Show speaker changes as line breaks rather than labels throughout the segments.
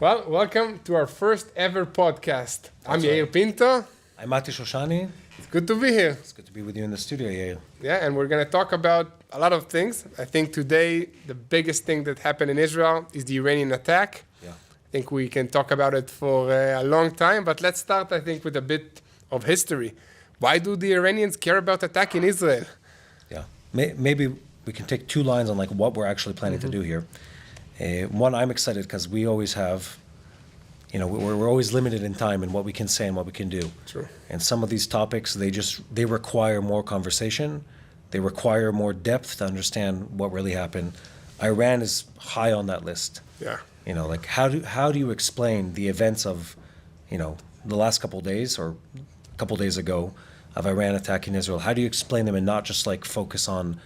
Well, welcome to our first ever podcast. I'm Yair Pinto.
I'm Mati Shoshani.
It's good to be here.
It's good to be with you in the studio, Yair.
Yeah, and we're going to talk about a lot of things. I think today the biggest thing that happened in Israel is the Iranian attack.
Yeah.
I think we can talk about it for a long time, but let's start, I think, with a bit of history. Why do the Iranians care about attacking Israel?
Yeah. Maybe we can take two lines on like what we're actually planning to do here. One, I'm excited because we always have, we're always limited in time in what we can say and what we can do.
True.
And some of these topics, they require more conversation. They require more depth to understand what really happened. Iran is high on that list.
Yeah.
How do you explain the events of, the last couple of days or a couple of days ago of Iran attacking Israel? How do you explain them and not just like focus on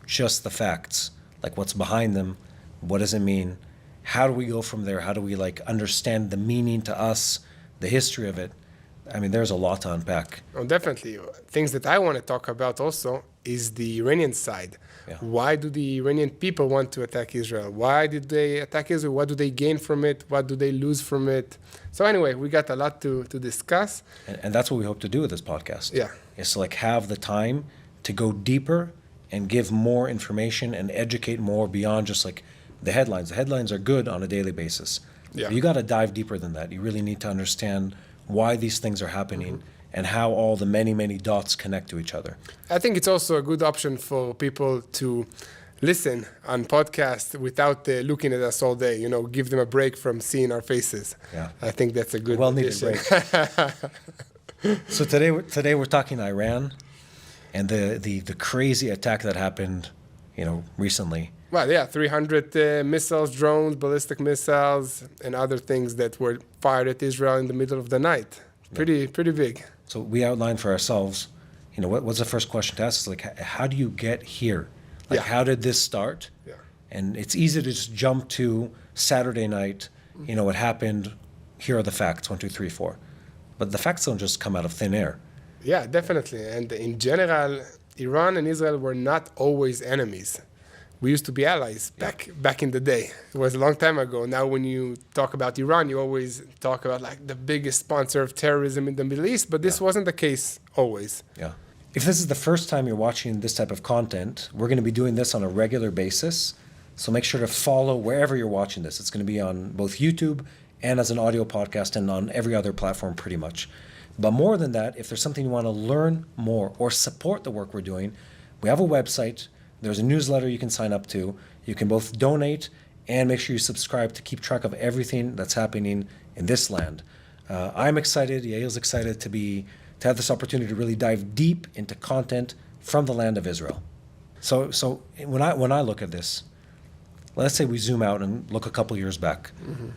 just the facts, like what's behind them? What does it mean? How do we go from there? How do we like understand the meaning to us, the history of it? I mean, there's a lot to unpack.
Oh, definitely. Things that I want to talk about also is the Iranian side.
Yeah.
Why do the Iranian people want to attack Israel? Why did they attack Israel? What do they gain from it? What do they lose from it? So anyway, we got a lot to discuss.
And that's what we hope to do with this podcast.
Yeah.
Is to like have the time to go deeper and give more information and educate more beyond just like the headlines. The headlines are good on a daily basis.
Yeah.
But you got to dive deeper than that. You really need to understand why these things are happening and how all the many, many dots connect to each other.
I think it's also a good option for people to listen on podcasts without looking at us all day. Give them a break from seeing our faces.
Yeah.
I think that's a good
Well-needed
addition.
break. So today we're talking Iran and the crazy attack that happened, recently.
Well, yeah, 300 missiles, drones, ballistic missiles, and other things that were fired at Israel in the middle of the night. Pretty big.
So we outlined for ourselves, what's the first question to ask? Is like, how do you get here? Like,
Yeah.
how did this start?
Yeah.
And it's easy to just jump to Saturday night, what happened, here are the facts, 1, 2, 3, 4. But the facts don't just come out of thin air.
Yeah, definitely. And in general, Iran and Israel were not always enemies. We used to be allies back in the day. It was a long time ago. Now when you talk about Iran, you always talk about like the biggest sponsor of terrorism in the Middle East, but this wasn't the case always.
Yeah. If this is the first time you're watching this type of content, we're going to be doing this on a regular basis. So make sure to follow wherever you're watching this. It's going to be on both YouTube and as an audio podcast and on every other platform pretty much. But more than that, if there's something you want to learn more or support the work we're doing, we have a website. There's a newsletter you can sign up to. You can both donate and make sure you subscribe to keep track of everything that's happening in this land. I'm excited, Yael's excited to have this opportunity to really dive deep into content from the land of Israel. So when I look at this, let's say we zoom out and look a couple years back.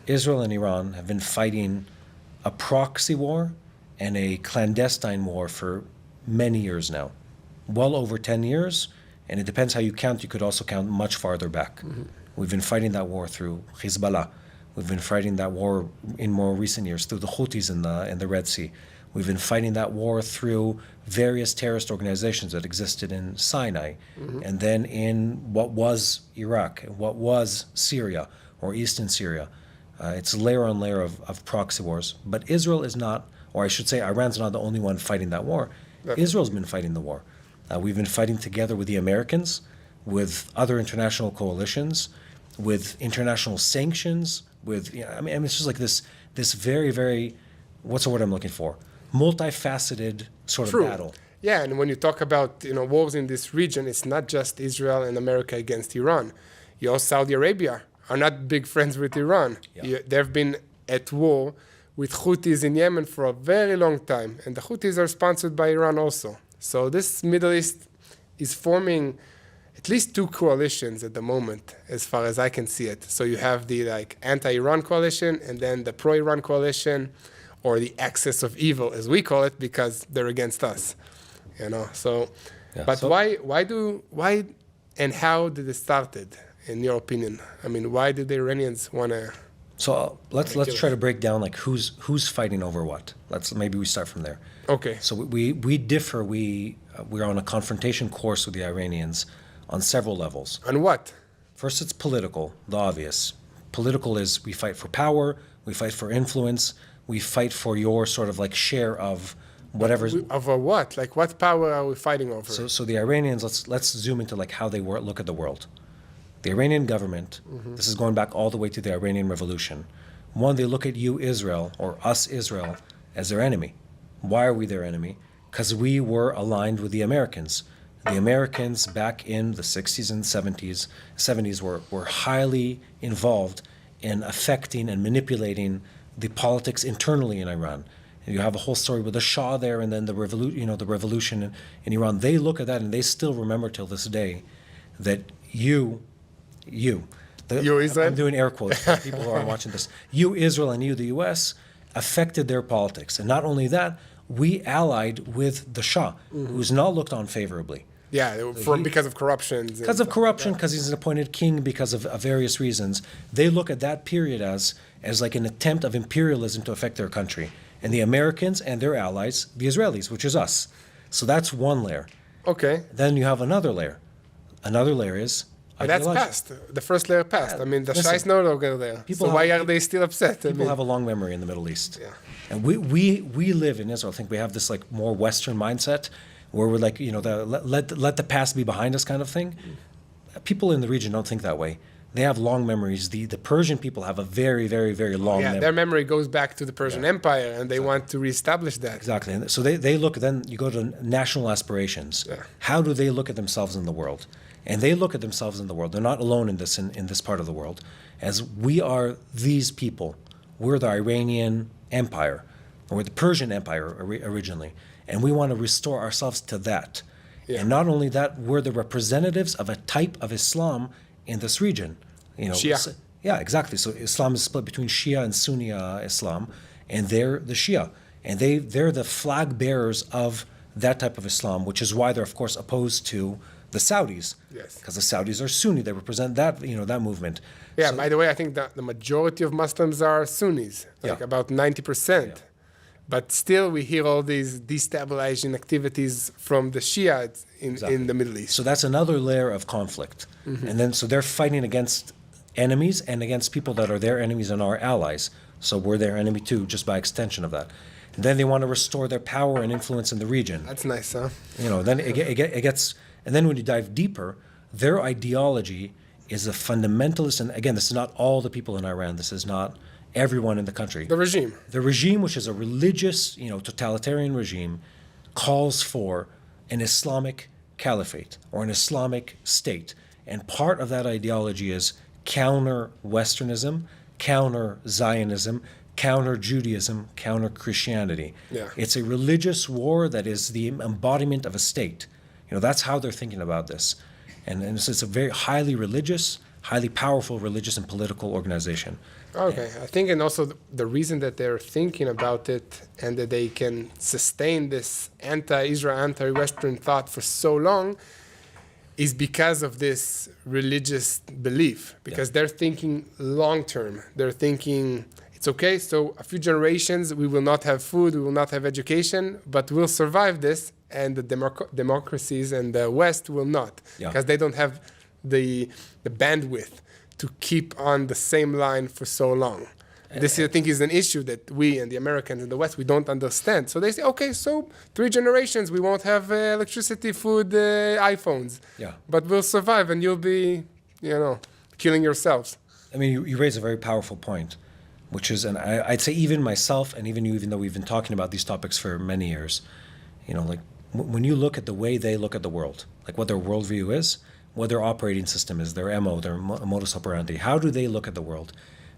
Israel and Iran have been fighting a proxy war and a clandestine war for many years now. Well over 10 years. And it depends how you count. You could also count much farther back. We've been fighting that war through Hezbollah. We've been fighting that war in more recent years through the Houthis in the Red Sea. We've been fighting that war through various terrorist organizations that existed in Sinai, and then in what was Iraq, what was Syria or Eastern Syria. It's layer on layer of proxy wars. But Israel is not, or I should say Iran's not the only one fighting that war.
Definitely.
Israel's been fighting the war. We've been fighting together with the Americans, with other international coalitions, with international sanctions, it's just like this very, very, what's the word I'm looking for? Multifaceted sort
True.
of battle.
Yeah, and when you talk about wars in this region, it's not just Israel and America against Iran. Saudi Arabia are not big friends with Iran.
Yeah.
They've been at war with Houthis in Yemen for a very long time, and the Houthis are sponsored by Iran also. So this Middle East is forming at least two coalitions at the moment, as far as I can see it. So you have the anti-Iran coalition and then the pro-Iran coalition, or the axis of evil, as we call it, because they're against us. So,
Yeah,
but
so-
why and how did it started, in your opinion? I mean, why did the Iranians want to?
So let's try to break down like who's fighting over what. Maybe we start from there.
Okay.
So we differ. We're on a confrontation course with the Iranians on several levels.
On what?
First, it's political, the obvious. Political is we fight for power, we fight for influence, we fight for your sort of like share of whatever's.
Over what? Like, what power are we fighting over?
So the Iranians, let's zoom into like how they look at the world. The Iranian government, this is going back all the way to the Iranian Revolution. One, they look at you, Israel, or us, Israel, as their enemy. Why are we their enemy? Because we were aligned with the Americans. The Americans back in the 60s and 70s were highly involved in affecting and manipulating the politics internally in Iran. And you have a whole story with the Shah there, and then the revolution in Iran. They look at that and they still remember till this day that you,
Israel?
I'm doing air quotes for people who are watching this. You, Israel, and you, the U.S., affected their politics. And not only that, we allied with the Shah, who's not looked on favorably.
Yeah, because of corruption.
Because of corruption, because he's an appointed king, because of various reasons. They look at that period as like an attempt of imperialism to affect their country. And the Americans and their allies, the Israelis, which is us. So that's one layer.
Okay.
Then you have another layer. Another layer is
But that's passed. The first layer passed. I mean, the Shah is no longer there. So why are they still upset?
People have a long memory in the Middle East.
Yeah.
And we live in Israel. I think we have this like more Western mindset where we're like, let the past be behind us kind of thing. People in the region don't think that way. They have long memories. The Persian people have a very, very, very long memory.
Their memory goes back to the Persian Empire, and they want to reestablish that.
Exactly. And so they look, then you go to national aspirations.
Yeah.
How do they look at themselves in the world? And they look at themselves in the world. They're not alone in this part of the world. As we are these people. We're the Iranian Empire, or the Persian Empire originally. And we want to restore ourselves to that. Yeah. And not only that, we're the representatives of a type of Islam in this region.
Shia.
Yeah, exactly. So Islam is split between Shia and Sunni Islam, and they're the Shia. And they're the flag bearers of that type of Islam, which is why they're, of course, opposed to the Saudis.
Yes.
Because the Saudis are Sunni. They represent that, that movement.
Yeah, so, by the way, I think that the majority of Muslims are Sunnis, about 90%. Yeah. But still, we hear all these destabilizing activities from the Shiites in the Middle East.
So that's another layer of conflict. Mm-hmm. And then, so they're fighting against enemies and against people that are their enemies and our allies. So we're their enemy too, just by extension of that. And then they want to restore their power and influence in the region.
That's nice, huh?
Then it gets, and then when you dive deeper, their ideology is a fundamentalist, and again, this is not all the people in Iran. This is not everyone in the country.
The regime.
The regime, which is a religious, totalitarian regime, calls for an Islamic caliphate or an Islamic state. And part of that ideology is counter-Westernism, counter-Zionism, counter-Judaism, counter-Christianity.
Yeah.
It's a religious war that is the embodiment of a state. That's how they're thinking about this. And it's a very highly religious, highly powerful religious and political organization.
Okay, I think, and also the reason that they're thinking about it and that they can sustain this anti-Israel, anti-Western thought for so long is because of this religious belief, because they're thinking long-term. They're thinking, it's okay, so a few generations, we will not have food, we will not have education, but we'll survive this, and the democracies and the West will not, because they don't have the bandwidth to keep on the same line for so long. This, I think, is an issue that we and the Americans in the West, we don't understand. So they say, okay, so 3 generations, we won't have electricity, food, iPhones.
Yeah.
But we'll survive, and you'll be, killing yourselves.
I mean, you raise a very powerful point, which is, and I'd say even myself, and even you, even though we've been talking about these topics for many years, like when you look at the way they look at the world, like what their worldview is, what their operating system is, their MO, their modus operandi, how do they look at the world?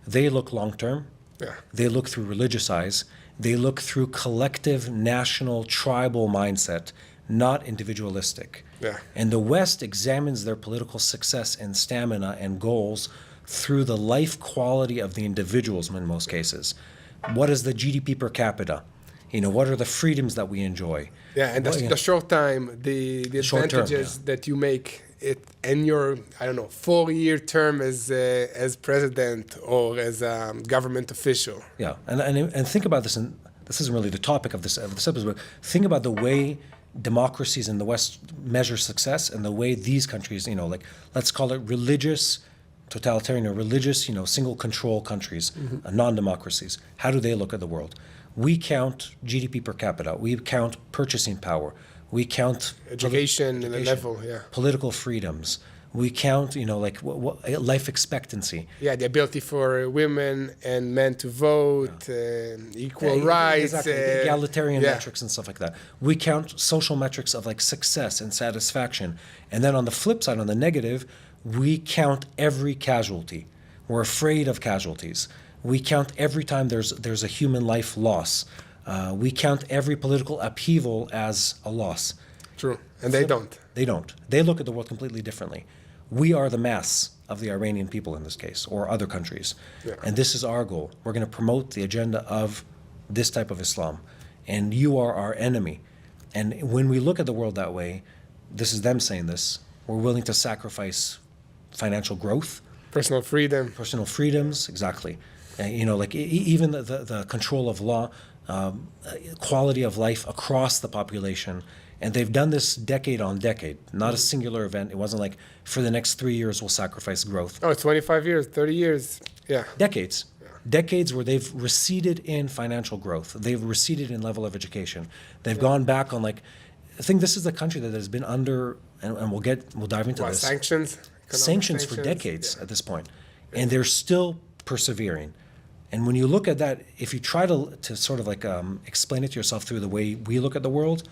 They look long-term.
Yeah.
They look through religious eyes. They look through collective, national, tribal mindset, not individualistic.
Yeah.
And the West examines their political success and stamina and goals through the life quality of the individuals in most cases. What is the GDP per capita? What are the freedoms that we enjoy?
Yeah, and the short time, the advantages that you make it in your 4-year term as president or as a government official.
Yeah, and think about this, and this isn't really the topic of this episode, but think about the way democracies in the West measure success and the way these countries, let's call it religious totalitarian or religious, single control countries, non-democracies, how do they look at the world? We count GDP per capita. We count purchasing power. We count
education and the level,
political freedoms. We count, life expectancy.
Yeah, the ability for women and men to vote, equal rights.
Exactly, egalitarian metrics and stuff like that. We count social metrics of like success and satisfaction. And then on the flip side, on the negative, we count every casualty. We're afraid of casualties. We count every time there's a human life loss. We count every political upheaval as a loss.
True, and they don't.
They don't. They look at the world completely differently. We are the mass of the Iranian people in this case, or other countries. Yeah. And this is our goal. We're going to promote the agenda of this type of Islam. And you are our enemy. And when we look at the world that way, this is them saying this, we're willing to sacrifice financial growth.
Personal freedom.
Personal freedoms, exactly. Even the control of law, quality of life across the population. And they've done this decade on decade, not a singular event. It wasn't like for the next 3 years we'll sacrifice growth.
Oh, 25 years, 30 years, yeah.
Decades. Yeah. Decades where they've receded in financial growth. They've receded in level of education. They've gone back on I think this is the country that has been under, and we'll dive into this.
Sanctions?
Sanctions for decades at this point. And they're still persevering. And when you look at that, if you try to sort of explain it to yourself through the way we look at the world,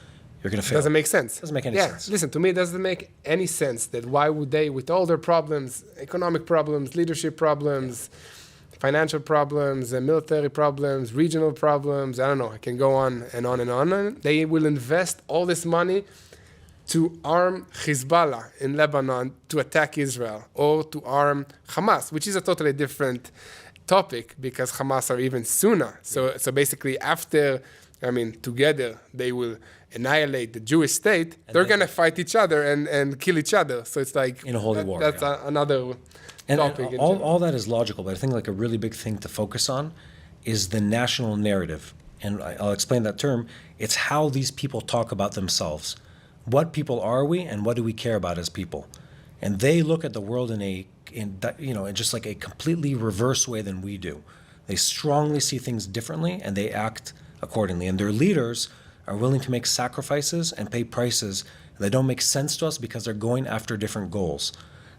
you're going to fail.
Doesn't make sense.
Doesn't make any sense.
Listen, to me, it doesn't make any sense that why would they, with all their problems, economic problems, leadership problems, financial problems, military problems, regional problems, I don't know, I can go on and on and on. They will invest all this money to arm Hezbollah in Lebanon to attack Israel, or to arm Hamas, which is a totally different topic because Hamas are even sooner. So basically together they will annihilate the Jewish state. And they're going to fight each other and kill each other. So it's like
in a holy war.
That's another topic.
And all that is logical, but I think a really big thing to focus on is the national narrative. And I'll explain that term. It's how these people talk about themselves. What people are we, and what do we care about as people? And they look at the world in just like a completely reverse way than we do. They strongly see things differently, and they act accordingly. And their leaders are willing to make sacrifices and pay prices that don't make sense to us because they're going after different goals.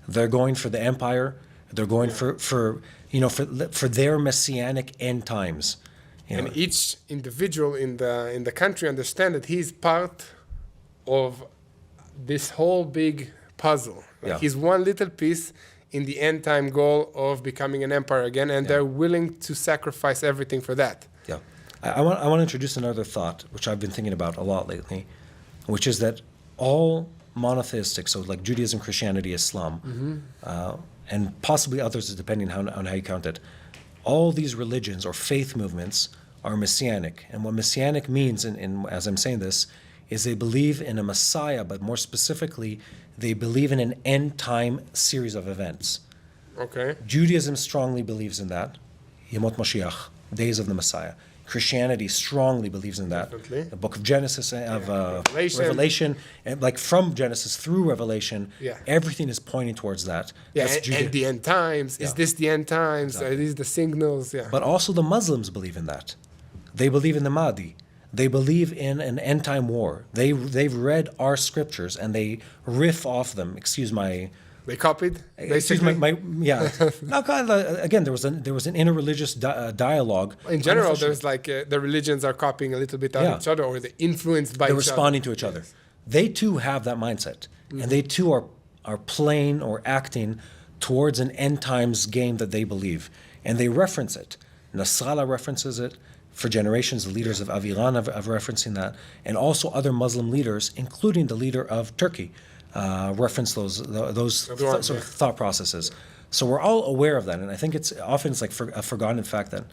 They're going for the empire. They're going for their messianic end times.
And each individual in the country understand that he's part of this whole big puzzle. He's one little piece in the end time goal of becoming an empire again, and they're willing to sacrifice everything for that.
Yeah. I want to introduce another thought, which I've been thinking about a lot lately, which is that all monotheistic, so like Judaism, Christianity, Islam, and possibly others, depending on how you count it, all these religions or faith movements are messianic. And what messianic means, as I'm saying this, is they believe in a Messiah, but more specifically, they believe in an end-time series of events.
Okay.
Judaism strongly believes in that, Yemot Mashiach, days of the Messiah. Christianity strongly believes in that.
Definitely.
The book of Genesis, Revelation, and from Genesis through Revelation, everything is pointing towards that.
Yeah, and the end times. Is this the end times? Exactly. Are these the signals? Yeah.
But also the Muslims believe in that. They believe in the Mahdi. They believe in an end-time war. They've read our scriptures and they riff off them. Excuse my...
They copied.
Excuse my yeah. No, again, there was an interreligious dialogue.
In general, there's the religions are copying a little bit of each other, or they're influenced by each other.
They're responding to each other. They too have that mindset, and they too are playing or acting towards an end times game that they believe, and they reference it. Nasrallah references it. For generations, the leaders of Iran have referencing that, and also other Muslim leaders, including the leader of Turkey, reference those sort of thought processes. So we're all aware of that, and I think it's often like a forgotten fact that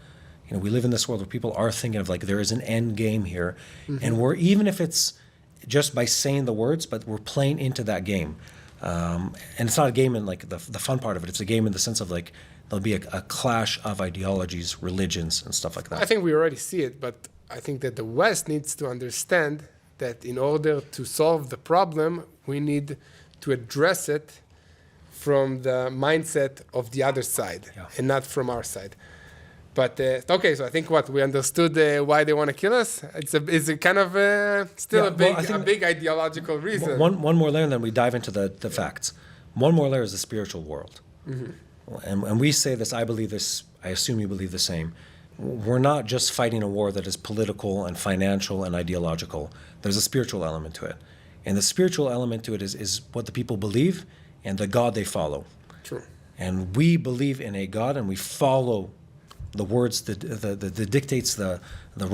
we live in this world where people are thinking of there is an end game here, and we're, even if it's just by saying the words, but we're playing into that game, and it's not a game in the fun part of it. It's a game in the sense of there'll be a clash of ideologies, religions, and stuff like that.
I think we already see it, but I think that the West needs to understand that in order to solve the problem, we need to address it from the mindset of the other side and not from our side. But okay, so I think we understood why they want to kill us. It's a kind of still a big ideological reason.
One more layer, and then we dive into the facts. One more layer is the spiritual world, and we say this. I believe this. I assume you believe the same. We're not just fighting a war that is political and financial and ideological. There's a spiritual element to it, and the spiritual element to it is what the people believe and the God they follow.
True.
And we believe in a God, and we follow the words, the dictates, the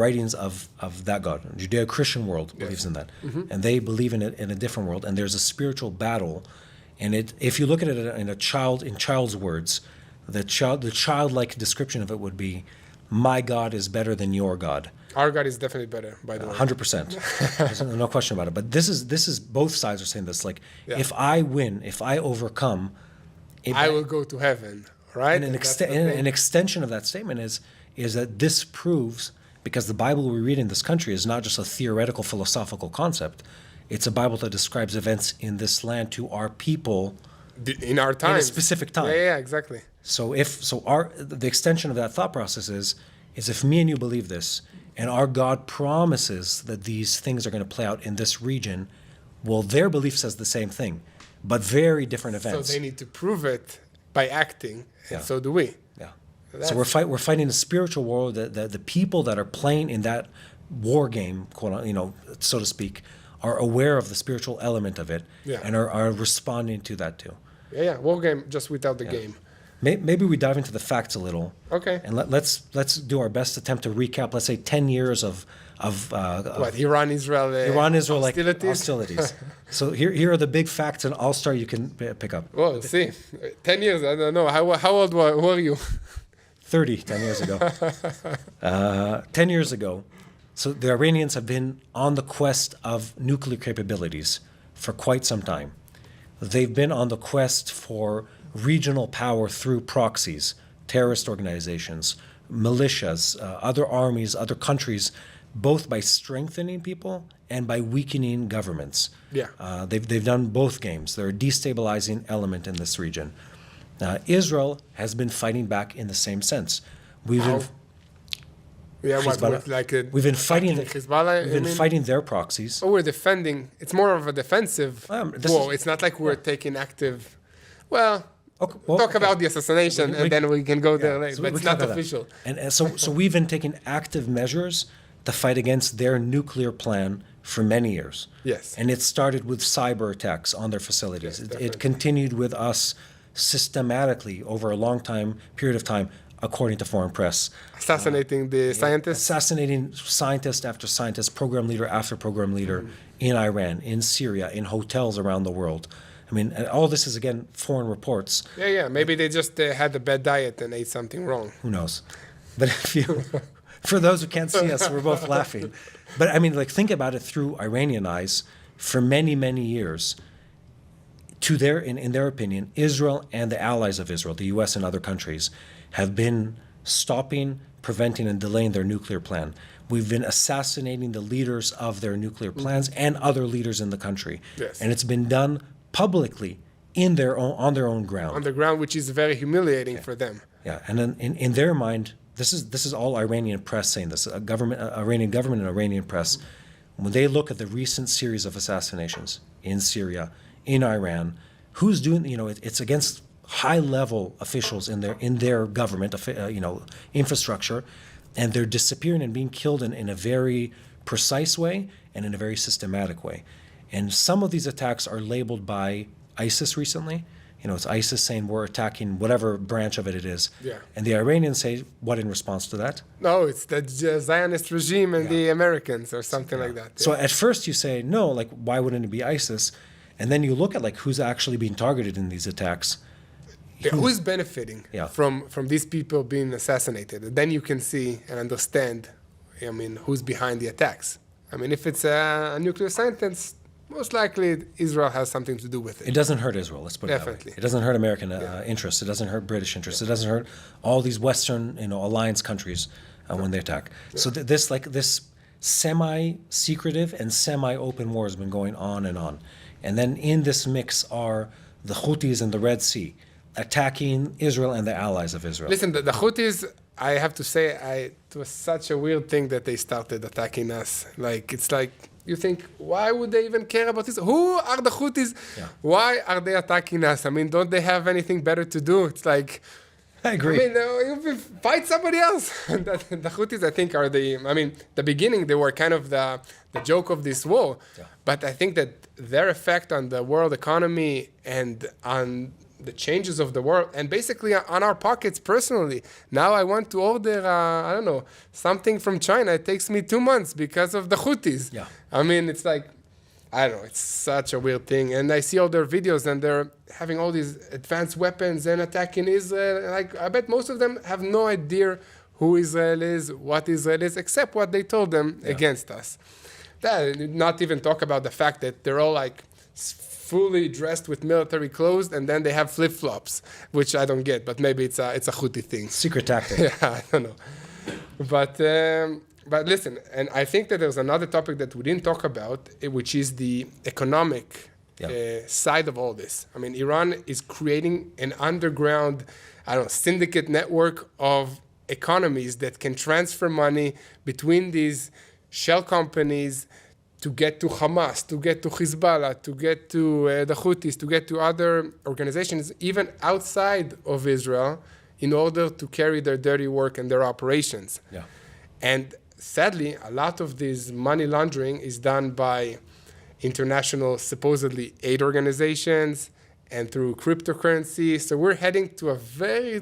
writings of that God. The Judeo-Christian world believes in that, and they believe in it in a different world. And there's a spiritual battle, and if you look at it in child's words, the childlike description of it would be, "My God is better than your God."
Our God is definitely better, by the way.
100%. There's no question about it. But this is both sides are saying this. Like, if I win, if I overcome,
I will go to heaven. Right?
And an extension of that statement is that this proves, because the Bible we read in this country is not just a theoretical philosophical concept, it's a Bible that describes events in this land to our people
in our time,
in a specific time.
Yeah, exactly.
So the extension of that thought process is if me and you believe this, and our God promises that these things are going to play out in this region, well, their belief says the same thing, but very different events.
So they need to prove it by acting. And so do we.
Yeah. So we're fighting a spiritual war that the people that are playing in that war game, so to speak, are aware of the spiritual element of it and are responding to that too.
Yeah. War game just without the game.
Maybe we dive into the facts a little.
Okay.
And let's do our best attempt to recap. Let's say 10 years of
Iran-Israel
hostilities. So here are the big facts, and I'll start. You can pick up.
Well, see, 10 years. I don't know. How old were you?
30, 10 years ago. 10 years ago. So the Iranians have been on the quest of nuclear capabilities for quite some time. They've been on the quest for regional power through proxies, terrorist organizations, militias, other armies, other countries, both by strengthening people and by weakening governments.
Yeah.
They've done both games. They're a destabilizing element in this region. Israel has been fighting back in the same sense. We've been fighting their proxies.
Oh, we're defending. It's more of a defensive war. It's not like we're taking active. Well, talk about the assassination, and then we can go there later. So but it's not official.
And so we've been taking active measures to fight against their nuclear plan for many years.
Yes.
And it started with cyber attacks on their facilities. It continued with us systematically over a long period of time, according to foreign press.
Assassinating the scientists?
Assassinating scientist after scientist, program leader after program leader in Iran, in Syria, in hotels around the world. I mean, all this is, again, foreign reports.
Yeah. Maybe they just had a bad diet and ate something wrong.
Who knows? But for those who can't see us, we're both laughing. But I mean, think about it through Iranian eyes. For many, many years, in their opinion, Israel and the allies of Israel, the U.S. and other countries, have been stopping, preventing, and delaying their nuclear plan. We've been assassinating the leaders of their nuclear plans and other leaders in the country.
Yes.
And it's been done publicly on their own ground.
On the ground, which is very humiliating for them.
Yeah, and then in their mind, this is all Iranian press saying this. Iranian government and Iranian press, when they look at the recent series of assassinations in Syria, in Iran, who's doing? It's against high-level officials in their government, infrastructure, and they're disappearing and being killed in a very precise way and in a very systematic way. And some of these attacks are labeled by ISIS recently. It's ISIS saying we're attacking whatever branch of it is.
Yeah.
And the Iranians say, what in response to that?
No, it's the Zionist regime and the Americans or something like that. Yeah.
So at first you say, no, why wouldn't it be ISIS? And then you look at who's actually being targeted in these attacks.
Who's benefiting from these people being assassinated? And then you can see and understand, who's behind the attacks. If it's a nuclear sentence, most likely Israel has something to do with it.
It doesn't hurt Israel, let's put it that way. It doesn't hurt American interests. It doesn't hurt British interests. It doesn't hurt all these Western, alliance countries when they attack. Yeah. So this semi-secretive and semi-open war has been going on and on. And then in this mix are the Houthis in the Red Sea, attacking Israel and the allies of Israel.
Listen, the Houthis, I have to say, it was such a weird thing that they started attacking us. Like, it's like, you think, why would they even care about this? Who are the Houthis?
Yeah.
Why are they attacking us? I mean, don't they have anything better to do? It's like,
I agree.
I mean, you fight somebody else. The Houthis, I think, are the beginning, they were kind of the joke of this war.
Yeah.
But I think that their effect on the world economy and on the changes of the world, and basically on our pockets personally. Now I want to order, I don't know, something from China. It takes me 2 months because of the Houthis.
Yeah.
I mean, it's like, I don't know, it's such a weird thing. And I see all their videos and they're having all these advanced weapons and attacking Israel. Like, I bet most of them have no idea who Israel is, what Israel is, except what they told them against us. Not even talk about the fact that they're all like fully dressed with military clothes, and then they have flip-flops, which I don't get, but maybe it's a Houthi thing.
Secret tactic.
Yeah, I don't know. But listen, and I think that there's another topic that we didn't talk about, which is the economic side of all this. I mean, Iran is creating an underground, syndicate network of economies that can transfer money between these shell companies to get to Hamas, to get to Hezbollah, to get to the Houthis, to get to other organizations, even outside of Israel, in order to carry their dirty work and their operations.
Yeah.
And sadly, a lot of this money laundering is done by international, supposedly aid organizations and through cryptocurrency. So we're heading to a very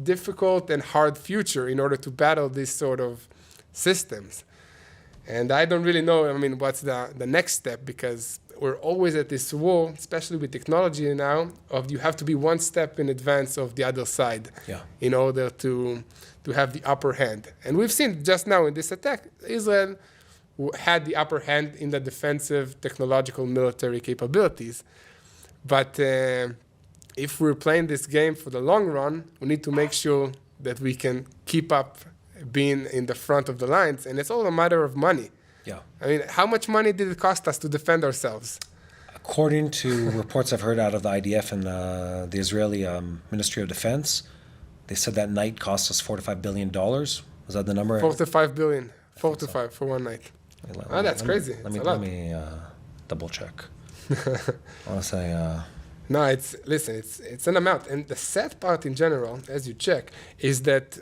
difficult and hard future in order to battle these sort of systems. And I don't really know, what's the next step, because we're always at this war, especially with technology now, of you have to be one step in advance of the other side in order to have the upper hand. And we've seen just now in this attack, Israel had the upper hand in the defensive technological military capabilities. But if we're playing this game for the long run, we need to make sure that we can keep up being in the front of the lines, and it's all a matter of money.
Yeah.
How much money did it cost us to defend ourselves?
According to reports I've heard out of the IDF and the Israeli Ministry of Defense, they said that night cost us $4 to $5 billion. Was that the number?
4 to 5 billion. 4 to 5 for one night. That's crazy.
Let me double check. I want to say.
No, it's an amount, and the sad part in general, as you check, is that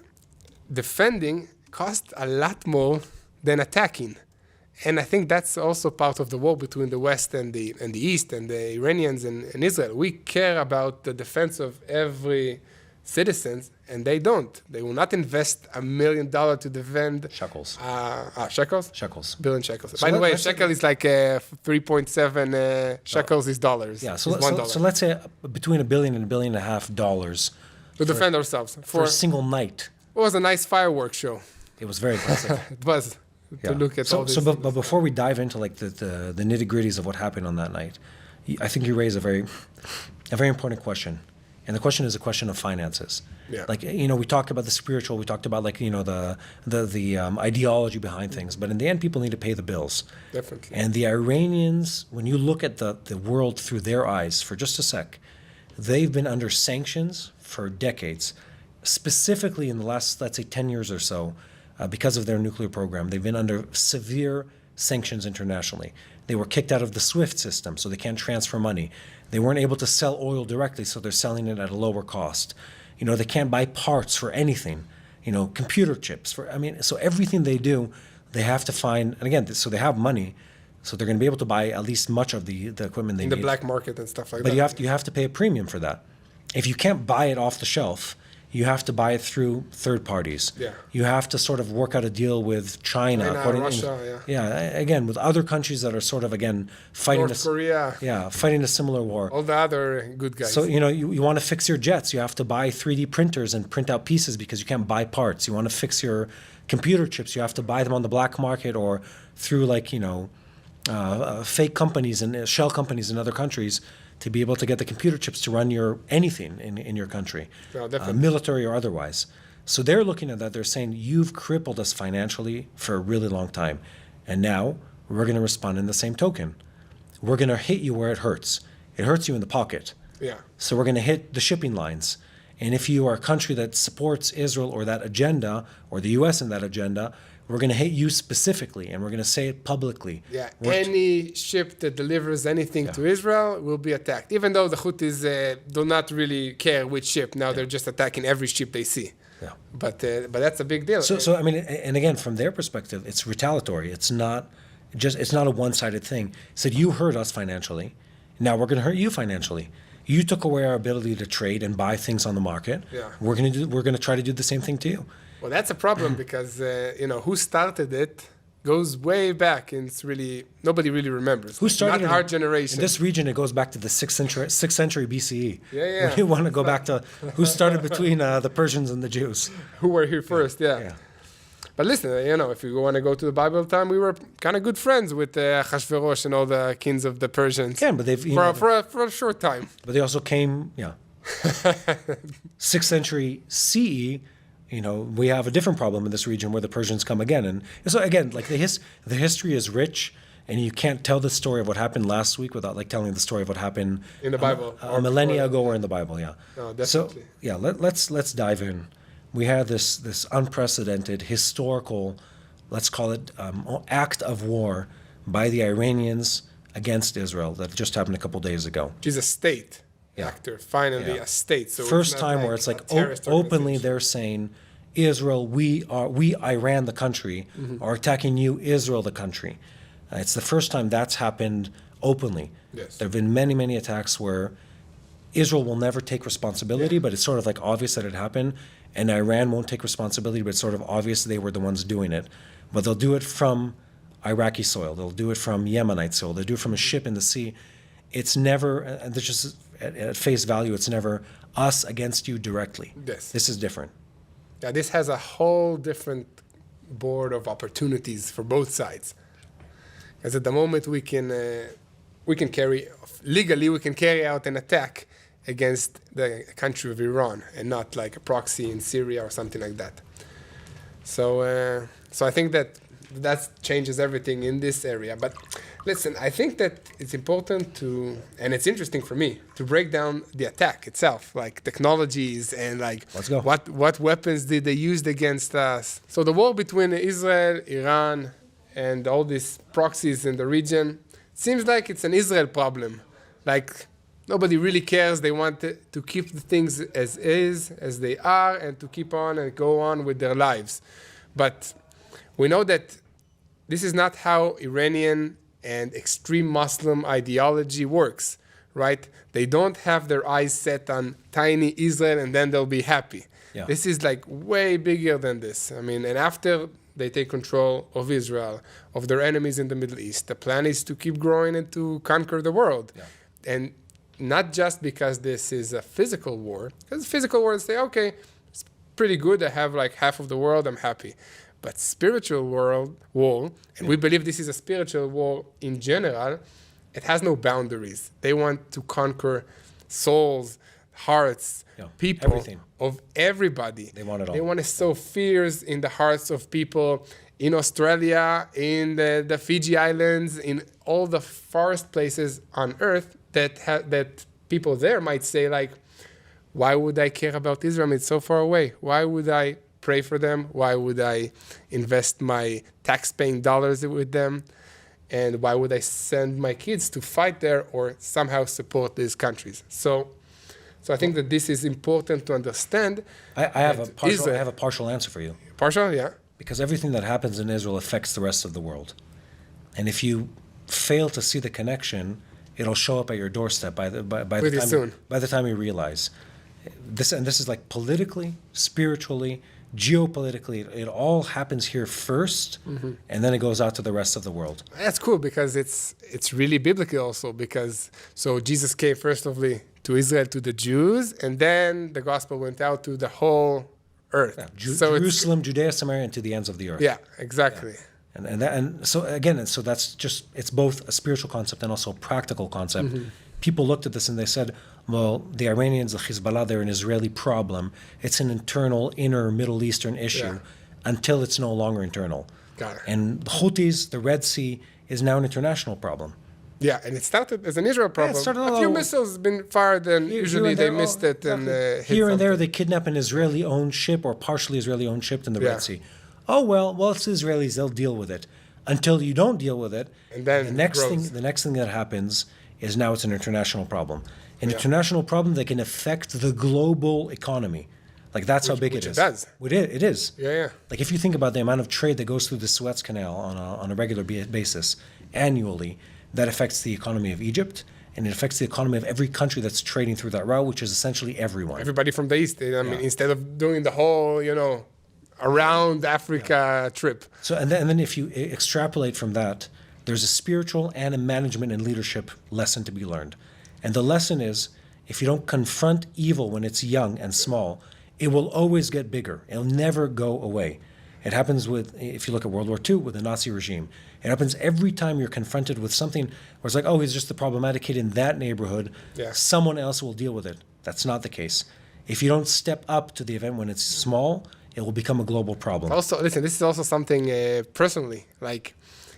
defending costs a lot more than attacking. And I think that's also part of the war between the West and the East and the Iranians and Israel. We care about the defense of every citizen, and they don't. They will not invest $1 million to defend...
Shekels.
Shekels?
Shekels.
Billion shekels.
So
By the way, shekel is like 3.7 shekels is dollars.
Yeah, so let's say between $1 billion and $1.5 billion
to defend ourselves.
For a single night.
It was a nice fireworks show.
It was very impressive.
It was. To look at all this.
But before we dive into like the nitty-gritties of what happened on that night, I think you raise a very important question. And the question is a question of finances.
Yeah.
Like, we talked about the spiritual, we talked about the ideology behind things, but in the end, people need to pay the bills.
Definitely.
And the Iranians, when you look at the world through their eyes for just a sec, they've been under sanctions for decades, specifically in the last, let's say, 10 years or so, because of their nuclear program. They've been under severe sanctions internationally. They were kicked out of the SWIFT system, so they can't transfer money. They weren't able to sell oil directly, so they're selling it at a lower cost. They can't buy parts for anything, computer chips. So everything they do, they have to find, and again, so they have money, so they're going to be able to buy at least much of the equipment they need.
In the black market and stuff like
that.
But
you have to pay a premium for that. If you can't buy it off the shelf, you have to buy it through third parties.
Yeah.
You have to sort of work out a deal with China,
Russia,
again, with other countries that are sort of, again, fighting
North Korea.
Yeah, fighting a similar war.
All the other good guys.
So, you want to fix your jets, you have to buy 3D printers and print out pieces because you can't buy parts. You want to fix your computer chips, you have to buy them on the black market or through fake companies and shell companies in other countries to be able to get the computer chips to run anything in your country, military or otherwise. So they're looking at that. They're saying, you've crippled us financially for a really long time. And now we're going to respond in the same token. We're going to hit you where it hurts. It hurts you in the pocket.
Yeah.
So we're going to hit the shipping lines. And if you are a country that supports Israel or that agenda, or the U.S. in that agenda, we're going to hate you specifically, and we're going to say it publicly.
Yeah, any ship that delivers anything to Israel will be attacked, even though the Houthis do not really care which ship. Now they're just attacking every ship they see.
Yeah.
But that's a big deal.
So I mean, and again, from their perspective, it's retaliatory. It's not a one-sided thing. Said you hurt us financially, now we're going to hurt you financially. You took away our ability to trade and buy things on the market.
Yeah.
We're going to try to do the same thing to you.
Well, that's a problem because who started it goes way back, and it's really nobody really remembers.
Who started
Not our generation.
In this region, it goes back to the 6th century BCE.
Yeah.
You want to go back to who started between the Persians and the Jews.
Who were here first, yeah. But listen, if you want to go to the Bible time, we were kind of good friends with Achashverosh and all the kings of the Persians.
Yeah, but they've
for a short time.
But they also came, 6th century CE. We have a different problem in this region where the Persians come again, and so again, like the history is rich, and you can't tell the story of what happened last week without like telling the story of what happened
in the Bible,
a millennia ago or in the Bible. Yeah.
No, definitely.
So let's dive in. We had this unprecedented historical, let's call it, act of war by the Iranians against Israel that just happened a couple days ago.
Which is a state actor, finally a state. So
first time where it's like openly they're saying, Israel, we Iran the country, are attacking you, Israel the country. It's the first time that's happened openly.
Yes.
There have been many, many attacks where Israel will never take responsibility, but it's sort of like obvious that it happened. And Iran won't take responsibility, but it's sort of obvious they were the ones doing it. But they'll do it from Iraqi soil. They'll do it from Yemenite soil. They'll do it from a ship in the sea. It's never, and there's just at face value, it's never us against you directly.
Yes.
This is different.
Yeah, this has a whole different board of opportunities for both sides. Because at the moment we can carry out an attack against the country of Iran and not like a proxy in Syria or something like that. So I think that changes everything in this area. But listen, I think that it's important and it's interesting for me to break down the attack itself, like technologies and like
Let's go.
What weapons did they use against us. So the war between Israel, Iran, and all these proxies in the region, seems like it's an Israel problem. Like nobody really cares. They want to keep the things as is, as they are, and to keep on and go on with their lives. But we know that this is not how Iranian and extreme Muslim ideology works, right? They don't have their eyes set on tiny Israel and then they'll be happy. Yeah. This is like way bigger than this. I mean, and after they take control of Israel, of their enemies in the Middle East, the plan is to keep growing and to conquer the world. Yeah. And not just because this is a physical war, because physical war, they say, okay, it's pretty good, I have like half of the world, I'm happy. But spiritual war, and we believe this is a spiritual war in general, it has no boundaries. They want to conquer souls, hearts, people, everything. Of everybody.
They want it all.
They want to sow fears in the hearts of people in Australia, in the Fiji Islands, in all the farthest places on earth that people there might say, like, why would I care about Israel? It's so far away. Why would I pray for them? Why would I invest my tax-paying dollars with them? And why would I send my kids to fight there or somehow support these countries? So I think that this is important to understand.
I have a partial answer for you.
Partial, yeah.
Because everything that happens in Israel affects the rest of the world. And if you fail to see the connection, it'll show up at your doorstep by the time you realize. This is like politically, spiritually, geopolitically, it all happens here first, and then it goes out to the rest of the world.
That's cool because it's really biblical also, because so Jesus came first to Israel, to the Jews, and then the gospel went out to the whole earth. Yeah,
Jerusalem, Judea, Samaria, and to the ends of the earth.
Yeah, exactly.
Yeah. So that's just, it's both a spiritual concept and also a practical concept. People looked at this and they said, well, the Iranians, the Hezbollah, they're an Israeli problem. It's an internal, inner Middle Eastern issue until it's no longer internal.
Got it.
And the Houthis, the Red Sea, is now an international problem.
Yeah, and it started as an Israel problem.
started
A few missiles been fired, and usually they missed it and hit
here and there,
something.
they kidnap an Israeli-owned ship or partially Israeli-owned ship in the
Yeah.
Red Sea. Oh well, it's the Israelis; they'll deal with it. Until you don't deal with it,
And then
the
it
next
grows.
thing that happens is now it's an international problem. An international problem that can affect the global economy. Like that's how big
which
it
it
is.
does.
It is.
Yeah.
Like if you think about the amount of trade that goes through the Suez Canal on a regular basis annually, that affects the economy of Egypt, and it affects the economy of every country that's trading through that route, which is essentially everyone.
Everybody from the East, I mean, instead of doing the whole, around Africa trip.
So and then if you extrapolate from that, there's a spiritual and a management and leadership lesson to be learned. And the lesson is, if you don't confront evil when it's young and small, it will always get bigger. It'll never go away. It happens if you look at World War II with the Nazi regime. It happens every time you're confronted with something where it's like, oh, he's just the problematic kid in that neighborhood.
Yeah.
Someone else will deal with it. That's not the case. If you don't step up to the event when it's small, it will become a global problem.
Also, listen, this is also something personally. Like,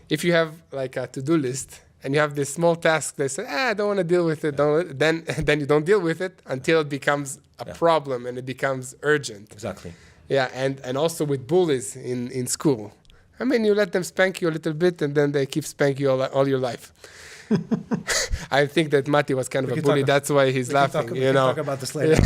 if you have like a to-do list and you have this small task, they say, I don't want to deal with it. Then you don't deal with it until it becomes a problem and it becomes urgent.
Exactly.
Yeah, and also with bullies in school. I mean, you let them spank you a little bit, and then they keep spanking you all your life. I think that Mati was kind of a bully. That's why he's laughing.
We can talk about this later.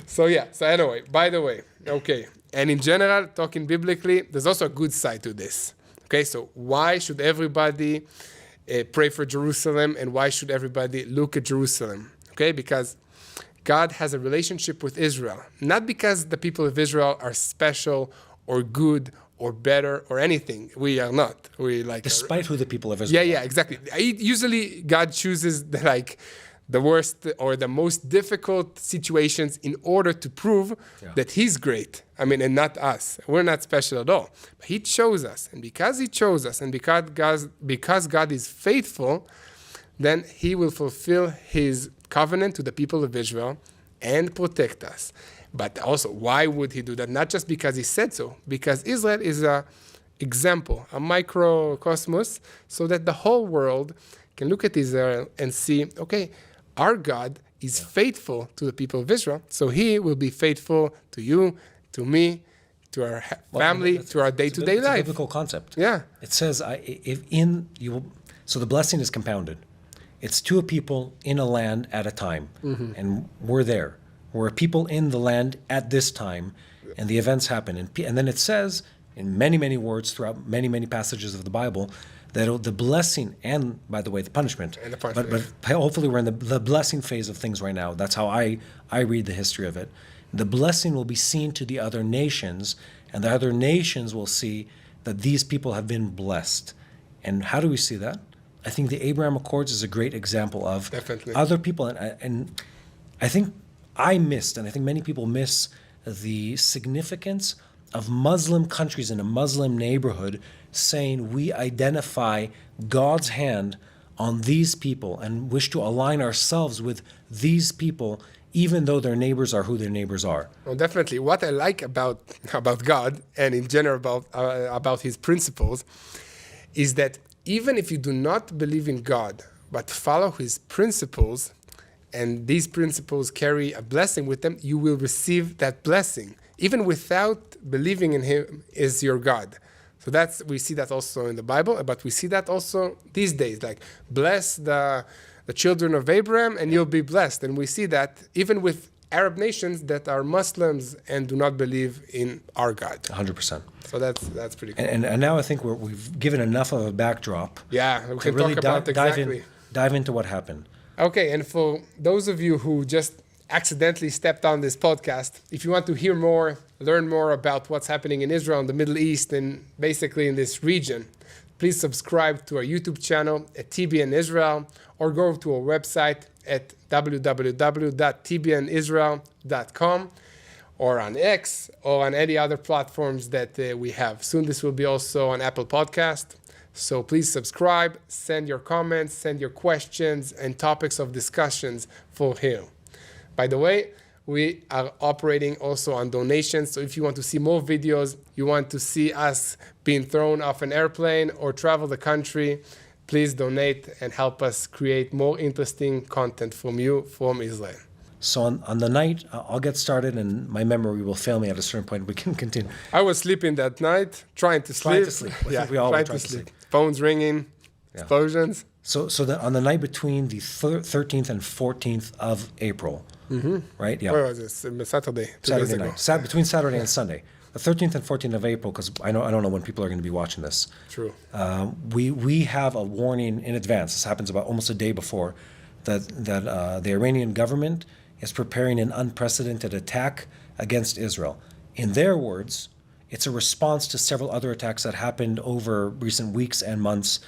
So anyway, by the way, okay. And in general, talking biblically, there's also a good side to this. Okay, so why should everybody pray for Jerusalem, and why should everybody look at Jerusalem? Okay, because God has a relationship with Israel, not because the people of Israel are special or good or better or anything. We are not. We like
Despite who the people of Israel
yeah, exactly. Usually, God chooses the worst or the most difficult situations in order to prove that He's great. I mean, and not us. We're not special at all. But He chose us, and because He chose us, and because God is faithful, then He will fulfill His covenant to the people of Israel and protect us. But also, why would He do that? Not just because He said so, because Israel is an example, a microcosmos, so that the whole world can look at Israel and see, okay, our God is faithful to the people of Israel, so He will be faithful to you, to me, to our family, to our day-to-day life.
It's a biblical concept.
Yeah.
It says, so the blessing is compounded. It's to a people in a land at a time, and we're there. We're a people in the land at this time, and the events happen. And then it says, in many, many words throughout many, many passages of the Bible, that the blessing and, by the way, the punishment.
And the punishment.
But hopefully we're in the blessing phase of things right now. That's how I read the history of it. The blessing will be seen to the other nations, and the other nations will see that these people have been blessed. And how do we see that? I think the Abraham Accords is a great example of
Definitely.
other people. And I think I missed, and I think many people miss, the significance of Muslim countries in a Muslim neighborhood saying we identify God's hand on these people and wish to align ourselves with these people, even though their neighbors are who their neighbors are.
Well, definitely. What I like about God and in general about His principles is that even if you do not believe in God but follow His principles, and these principles carry a blessing with them, you will receive that blessing, even without believing in Him as your God. So we see that also in the Bible, but we see that also these days, like bless the children of Abraham and you'll be blessed. And we see that even with Arab nations that are Muslims and do not believe in our God.
100%.
So that's pretty cool.
And now I think we've given enough of a backdrop.
Yeah, we can
really
talk about exactly.
Dive into what happened.
Okay, and for those of you who just accidentally stepped on this podcast, if you want to hear more, learn more about what's happening in Israel and the Middle East and basically in this region, please subscribe to our YouTube channel at TBN Israel or go to our website at www.tbnisrael.com or on X or on any other platforms that we have. Soon this will be also on Apple Podcast. So please subscribe, send your comments, send your questions and topics of discussions for here. By the way, we are operating also on donations. So if you want to see more videos, you want to see us being thrown off an airplane or travel the country, please donate and help us create more interesting content from you, from Israel.
So on the night, I'll get started, and my memory will fail me at a certain point. We can continue.
I was sleeping that night, trying to sleep.
Trying to sleep. I think we all were trying to sleep.
Phones ringing, explosions.
So on the night between the 13th and 14th of April, right? Yeah.
Where was this? Saturday.
Saturday night. Between Saturday and Sunday. The 13th and 14th of April, because I don't know when people are going to be watching this.
True.
We have a warning in advance. This happens about almost a day before that the Iranian government is preparing an unprecedented attack against Israel. In their words, it's a response to several other attacks that happened over recent weeks and months,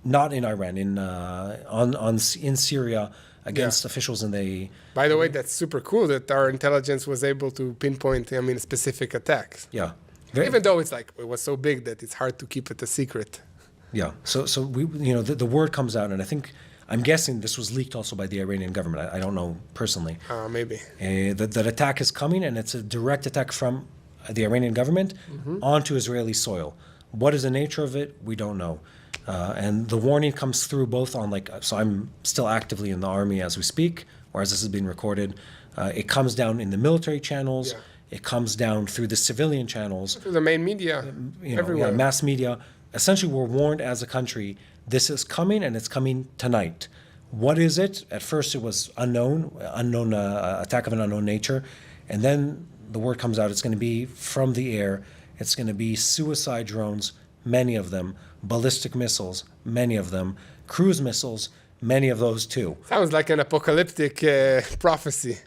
not in Iran, in Syria, against officials in the...
By the way, that's super cool that our intelligence was able to pinpoint, specific attacks.
Yeah.
Even though it was so big that it's hard to keep it a secret.
Yeah. So we, the word comes out, and I'm guessing this was leaked also by the Iranian government. I don't know personally.
Maybe.
That attack is coming, and it's a direct attack from the Iranian government onto Israeli soil. What is the nature of it? We don't know. And the warning comes through both on so I'm still actively in the army as we speak, or as this is being recorded. It comes down in the military channels. Yeah. It comes down through the civilian channels.
Through the main media, everywhere.
Mass media. Essentially, we're warned as a country, this is coming, and it's coming tonight. What is it? At first, it was unknown attack of an unknown nature. And then the word comes out, it's going to be from the air. It's going to be suicide drones, many of them, ballistic missiles, many of them, cruise missiles, many of those too.
Sounds like an apocalyptic prophecy,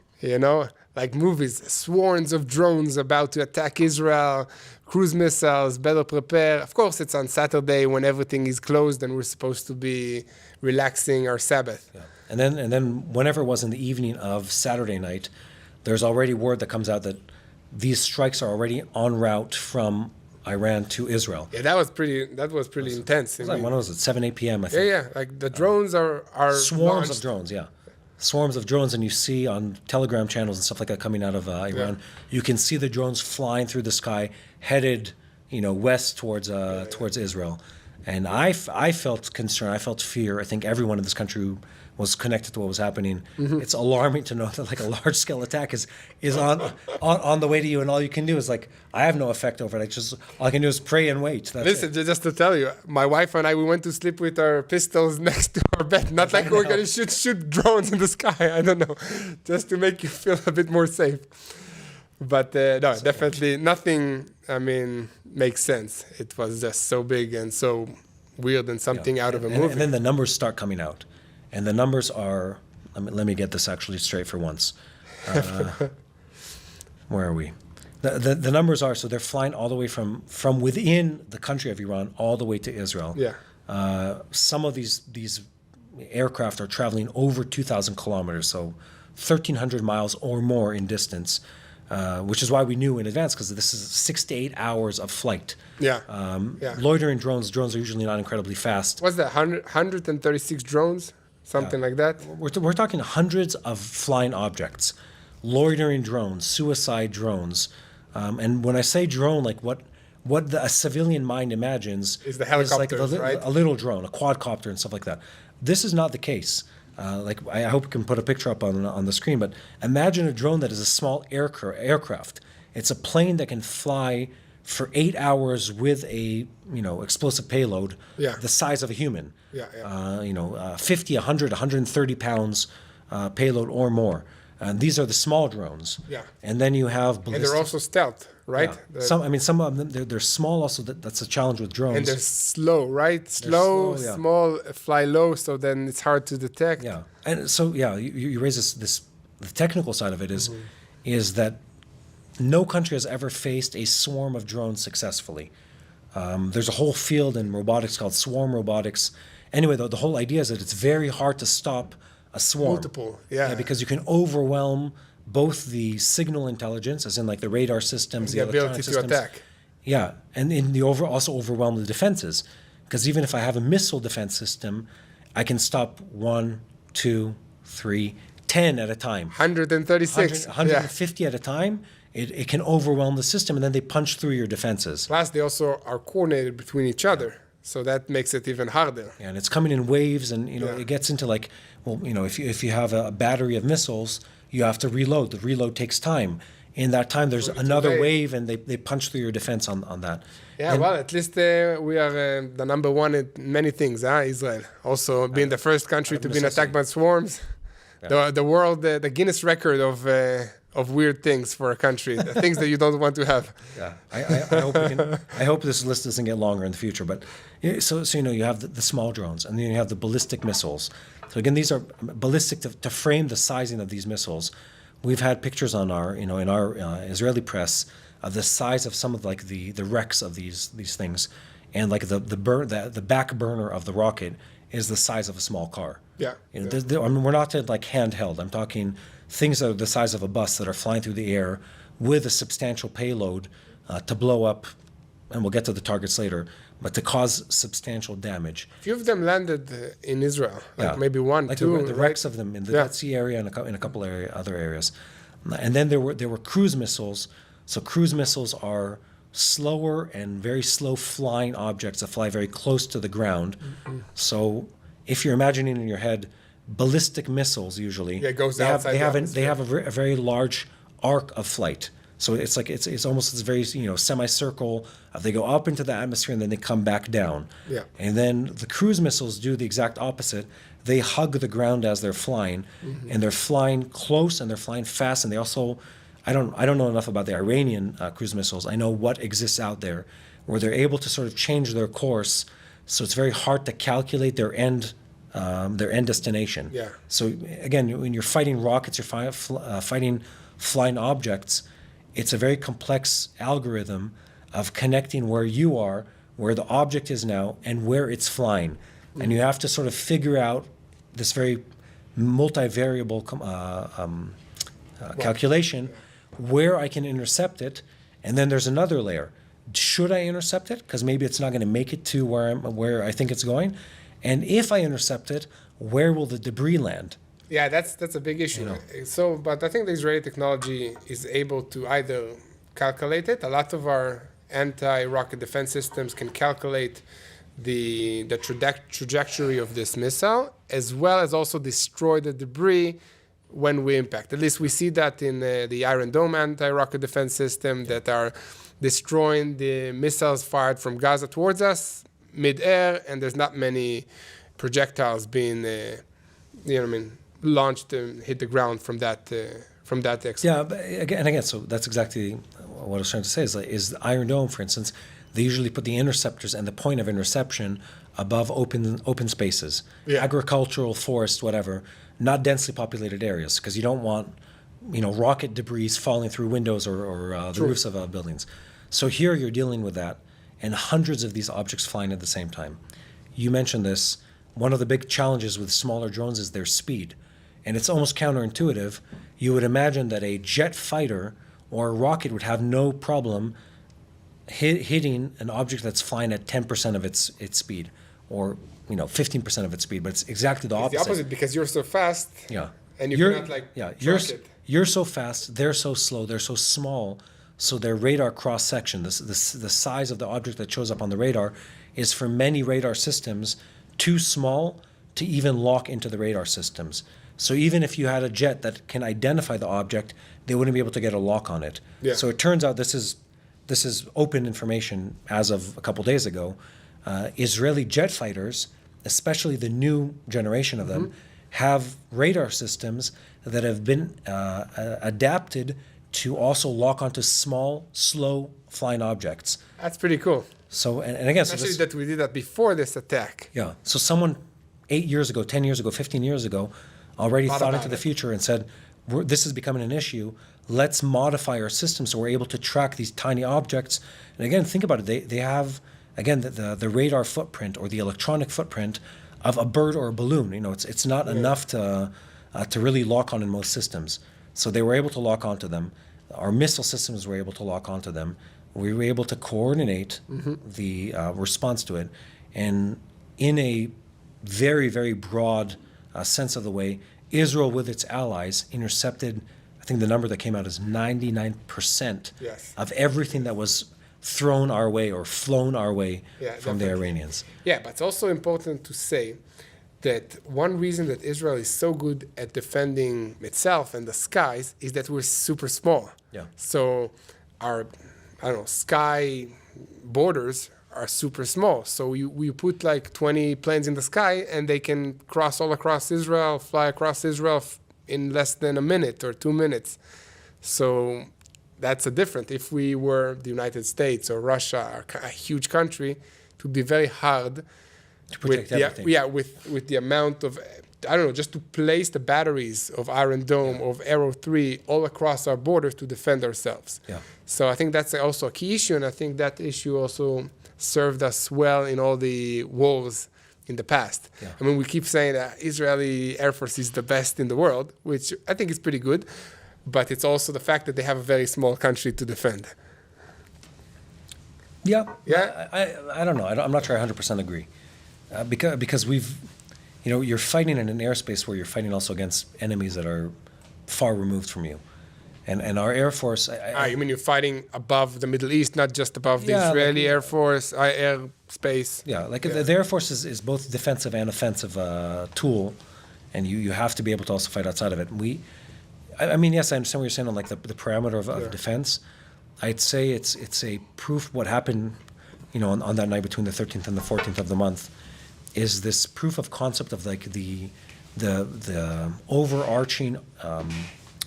like movies, swarms of drones about to attack Israel, cruise missiles, better prepare. Of course, it's on Saturday when everything is closed and we're supposed to be relaxing our Sabbath.
Yeah. And then whenever it was in the evening of Saturday night, there's already word that comes out that these strikes are already en route from Iran to Israel.
Yeah, that was pretty intense.
When was it? 7, 8 p.m. I think.
Yeah. Like the drones are
swarms
launched.
of drones. Yeah, swarms of drones, and you see on Telegram channels and stuff like that coming out of Iran. Yeah. You can see the drones flying through the sky, headed west towards Israel. And I felt concern. I felt fear. I think everyone in this country was connected to what was happening. Mm-hmm. It's alarming to know that a large scale attack is on the way to you, and all you can do is I have no effect over it. All I can do is pray and wait.
Listen, just to tell you, my wife and I, we went to sleep with our pistols next to our bed. Not like we're going to shoot drones in the sky. I don't know, just to make you feel a bit more safe. But no, definitely nothing. Makes sense. It was just so big and so weird and something out of a movie.
And then the numbers start coming out. And the numbers are, let me get this actually straight for once. Where are we? The numbers are, so they're flying all the way from within the country of Iran all the way to Israel.
Yeah.
Some of these aircraft are traveling over 2,000 kilometers, so 1,300 miles or more in distance, which is why we knew in advance, because this is 6 to 8 hours of flight.
Yeah.
Loitering drones are usually not incredibly fast.
What's that, 136 drones? Something like that?
We're talking hundreds of flying objects, loitering drones, suicide drones. And when I say drone, what a civilian mind imagines
is the helicopters, right?
A little drone, a quadcopter and stuff like that. This is not the case. I hope we can put a picture up on the screen, but imagine a drone that is a small aircraft. It's a plane that can fly for 8 hours with a explosive payload the size of a human. 50, 100, 130 pounds payload or more. And these are the small drones.
Yeah.
And then you have ballistic.
And they're also stealth, right?
Yeah. Some of them they're small. Also, that's a challenge with drones.
And they're slow, right? Slow, small, fly low, so then it's hard to detect.
Yeah. And so you raise this. The technical side of it is that no country has ever faced a swarm of drones successfully. There's a whole field in robotics called swarm robotics. Anyway, the whole idea is that it's very hard to stop a swarm.
Multiple,
because you can overwhelm both the signal intelligence, as in the radar systems,
the ability to attack.
Yeah, and also overwhelm the defenses. Because even if I have a missile defense system, I can stop 1, 2, 3, 10 at a time.
136.
150 at a time, it can overwhelm the system, and then they punch through your defenses.
Plus, they also are coordinated between each other. So that makes it even harder.
Yeah, and it's coming in waves, and it gets into like, well, if you have a battery of missiles, you have to reload. The reload takes time. In that time, there's another wave, and they punch through your defense on that.
Yeah, and, well, at least we are the number one in many things, Israel. Also being the first country to be attacked by swarms. Yeah. The world, the Guinness record of weird things for a country, the things that you don't want to have.
Yeah, I hope this list doesn't get longer in the future. But so you have the small drones, and then you have the ballistic missiles. So again, these are ballistic to frame the sizing of these missiles. We've had pictures on our in our Israeli press of the size of some of like the wrecks of these things, and like the back burner of the rocket is the size of a small car.
Yeah.
I mean, we're not like handheld. I'm talking things that are the size of a bus that are flying through the air with a substantial payload to blow up, and we'll get to the targets later, but to cause substantial damage.
A few of them landed in Israel, maybe one,
like
two.
The wrecks of them in the Dead Sea area and in a couple other areas. And then there were cruise missiles. So cruise missiles are slower and very slow flying objects that fly very close to the ground. Mm-hmm. So if you're imagining in your head ballistic missiles, usually
it goes outside
they have a very large arc of flight. So it's like it's almost this very semicircle. They go up into the atmosphere and then they come back down.
Yeah.
And then the cruise missiles do the exact opposite. They hug the ground as they're flying, and they're flying close and they're flying fast. And they also, I don't know enough about the Iranian cruise missiles. I know what exists out there, where they're able to sort of change their course. So it's very hard to calculate their end destination.
Yeah.
So again, when you're fighting rockets, you're fighting flying objects. It's a very complex algorithm of connecting where you are, where the object is now, and where it's flying. And you have to sort of figure out this very multivariable calculation where I can intercept it. And then there's another layer. Should I intercept it? Because maybe it's not going to make it to where I think it's going. And if I intercept it, where will the debris land?
Yeah, that's a big issue. So, but I think the Israeli technology is able to either calculate it. A lot of our anti-rocket defense systems can calculate the trajectory of this missile, as well as also destroy the debris when we impact. At least we see that in the Iron Dome anti-rocket defense system that are destroying the missiles fired from Gaza towards us mid-air, and there's not many projectiles being, launched and hit the ground from that exercise.
Yeah, but again, so that's exactly what I was trying to say. Is Iron Dome, for instance, they usually put the interceptors and the point of interception above open spaces, agricultural, forest, whatever, not densely populated areas, because you don't want, rocket debris falling through windows or the roofs of buildings. So here you're dealing with that, and hundreds of these objects flying at the same time. You mentioned this. One of the big challenges with smaller drones is their speed, and it's almost counterintuitive. You would imagine that a jet fighter or a rocket would have no problem hitting an object that's flying at 10% of its speed, or 15% of its speed, but it's exactly the opposite.
It's the opposite, because you're so fast.
Yeah.
And you cannot
you're so fast, they're so slow, they're so small, so their radar cross section, the size of the object that shows up on the radar, is for many radar systems too small to even lock into the radar systems. So even if you had a jet that can identify the object, they wouldn't be able to get a lock on it.
Yeah.
So it turns out this is open information as of a couple days ago. Israeli jet fighters, especially the new generation of them, have radar systems that have been adapted to also lock onto small, slow flying objects.
That's pretty cool.
So, and again,
especially that we did that before this attack.
Yeah. So someone 8 years ago, 10 years ago, 15 years ago, already thought into the future and said, this is becoming an issue. Let's modify our system so we're able to track these tiny objects. And again, think about it. They have, again, the radar footprint or the electronic footprint of a bird or a balloon. It's not enough to really lock on in most systems. So they were able to lock onto them. Our missile systems were able to lock onto them. We were able to coordinate the response to it. And in a very, very broad sense of the way, Israel, with its allies, intercepted, I think the number that came out is 99%
Yes.
of everything that was thrown our way or flown our way from the
definitely.
Iranians.
Yeah, but it's also important to say that one reason that Israel is so good at defending itself and the skies is that we're super small.
Yeah.
So our, sky borders are super small. So we put like 20 planes in the sky and they can cross all across Israel, fly across Israel in less than a minute or 2 minutes. So that's a different. If we were the United States or Russia, or a huge country, it would be very hard
To protect everything.
with the amount of, just to place the batteries of Iron Dome, of Arrow 3 all across our borders to defend ourselves.
Yeah.
So I think that's also a key issue, and I think that issue also served us well in all the wars in the past.
Yeah.
I mean, we keep saying that Israeli Air Force is the best in the world, which I think is pretty good, but it's also the fact that they have a very small country to defend.
Yeah.
Yeah.
I don't know. I'm not sure I 100% agree. Because we've, you're fighting in an airspace where you're fighting also against enemies that are far removed from you. And our Air Force...
You mean you're fighting above the Middle East, not just above the
Yeah,
Israeli Air Force, air space?
Yeah, the Air Force is both defensive and offensive tool, and you have to be able to also fight outside of it. Yes, I understand what you're saying on like the parameter of defense. I'd say it's a proof what happened, on that night between the 13th and the 14th of the month, is this proof of concept of like the overarching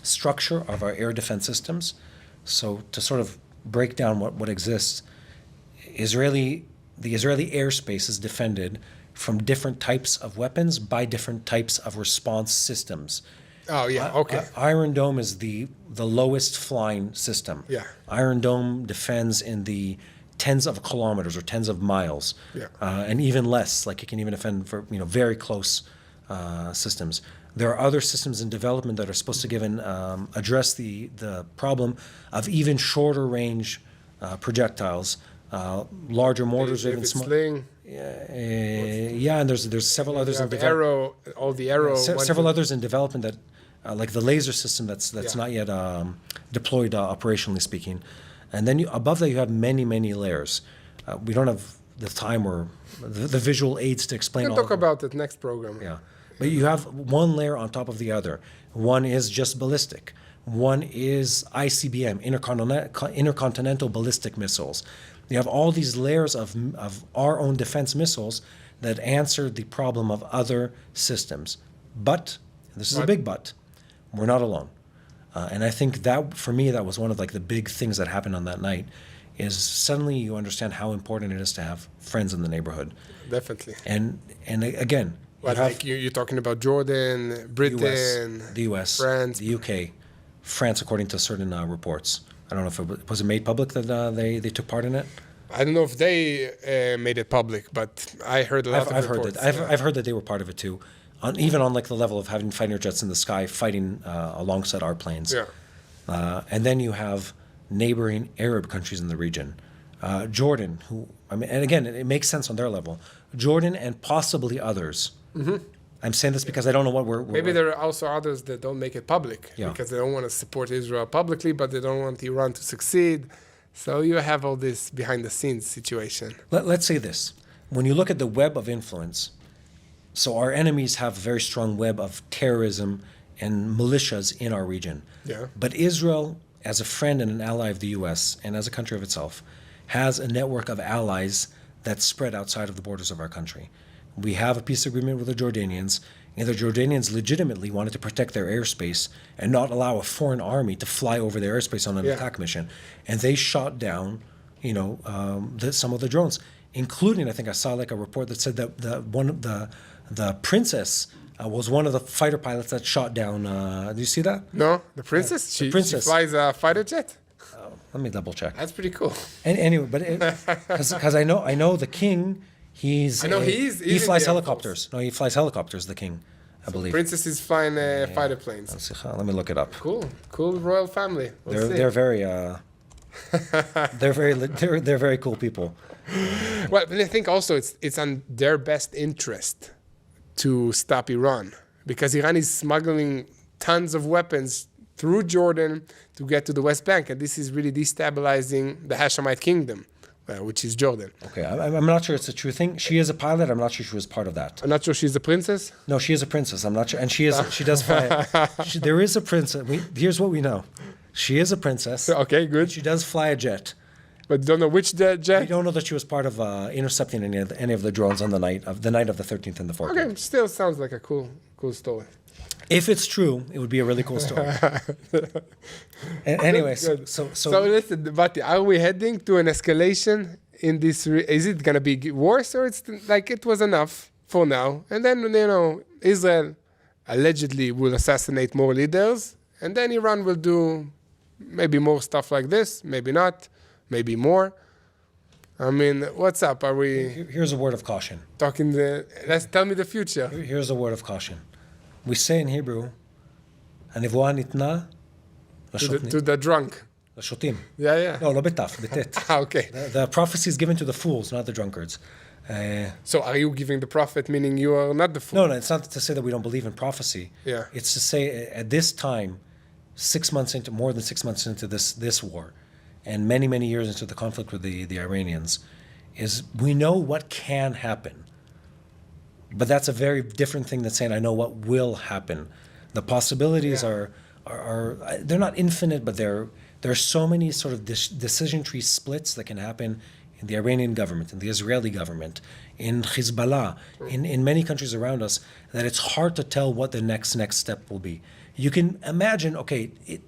structure of our air defense systems. So to sort of break down what exists, the Israeli airspace is defended from different types of weapons by different types of response systems.
Oh, yeah, okay.
Iron Dome is the lowest flying system.
Yeah.
Iron Dome defends in the tens of kilometers or tens of miles,
Yeah.
And even less. Like it can even defend for very close systems. There are other systems in development that are supposed to address the problem of even shorter range projectiles, larger mortars or even
David
small.
Sling,
And there's several others in development.
Arrow.
Several others in development that, like the laser system that's not yet deployed operationally speaking. And then above that you have many, many layers. We don't have the time or the visual aids to explain
We'll
all
talk
of them.
about it next program.
Yeah. But you have one layer on top of the other. One is just ballistic. One is ICBM, intercontinental ballistic missiles. You have all these layers of our own defense missiles that answer the problem of other systems. But, this is a big but, we're not alone. And I think that, for me, that was one of like the big things that happened on that night, is suddenly you understand how important it is to have friends in the neighborhood.
Definitely.
And again,
You're talking about Jordan, Britain,
the US,
France,
the UK, France, according to certain reports. I don't know if it was made public that they took part in it.
I don't know if they made it public, but I heard a lot of reports.
I've heard that they were part of it too, even on like the level of having fighter jets in the sky fighting alongside our planes.
Yeah.
And then you have neighboring Arab countries in the region, Jordan, and again, it makes sense on their level. Jordan and possibly others. Mm-hmm. I'm saying this because I don't know what we're...
Maybe there are also others that don't make it public because they don't want to support Israel publicly, but they don't want Iran to succeed. So you have all this behind-the-scenes situation.
Let's say this. When you look at the web of influence, so our enemies have a very strong web of terrorism and militias in our region.
Yeah.
But Israel, as a friend and an ally of the U.S. and as a country of itself, has a network of allies that spread outside of the borders of our country. We have a peace agreement with the Jordanians, and the Jordanians legitimately wanted to protect their airspace and not allow a foreign army to fly over their airspace on an attack mission. And they shot down, some of the drones, including, I think I saw like a report that said that the Princess was one of the fighter pilots that shot down. Do you see that?
No, the Princess? She flies a fighter jet?
Let me double check.
That's pretty cool.
And anyway, but because I know the king. He flies helicopters. No, he flies helicopters. The king, I believe.
Princess is flying fighter planes.
Let me look it up.
Cool royal family.
They're very they're very cool people.
Well, but I think also it's on their best interest to stop Iran because Iran is smuggling tons of weapons through Jordan to get to the West Bank, and this is really destabilizing the Hashemite kingdom, which is Jordan.
Okay, I'm not sure it's a true thing. She is a pilot. I'm not sure she was part of that.
I'm not sure she's a princess.
No, she is a princess. I'm not sure, and she does fly. There is a princess. Here's what we know: she is a princess.
Okay, good.
She does fly a jet.
But don't know which jet?
We don't know that she was part of intercepting any of the drones on the night of the 13th and the 14th.
Okay, still sounds like a cool story.
If it's true, it would be a really cool story. Anyways,
Good.
so
listen, Bati, are we heading to an escalation in this? Is it gonna be worse, or it's like it was enough for now? And then Israel allegedly will assassinate more leaders, and then Iran will do maybe more stuff like this, maybe not, maybe more. I mean, what's up? Are we
here's a word of caution.
talking let's tell me the future.
Here's a word of caution. We say in Hebrew, הנבואה ניתנה
To the drunk.
לשוטים.
Yeah.
No, לא בתף, בטית.
Okay.
The prophecy is given to the fools, not the drunkards.
So are you giving the prophet, meaning you are not the fool?
No, it's not to say that we don't believe in prophecy.
Yeah.
It's to say at this time, more than 6 months into this war, and many, many years into the conflict with the Iranians, is we know what can happen. But that's a very different thing than saying I know what will happen. The possibilities are they're not infinite, but there are so many sort of decision tree splits that can happen in the Iranian government, in the Israeli government, in Hezbollah, in many countries around us, that it's hard to tell what the next step will be. You can imagine,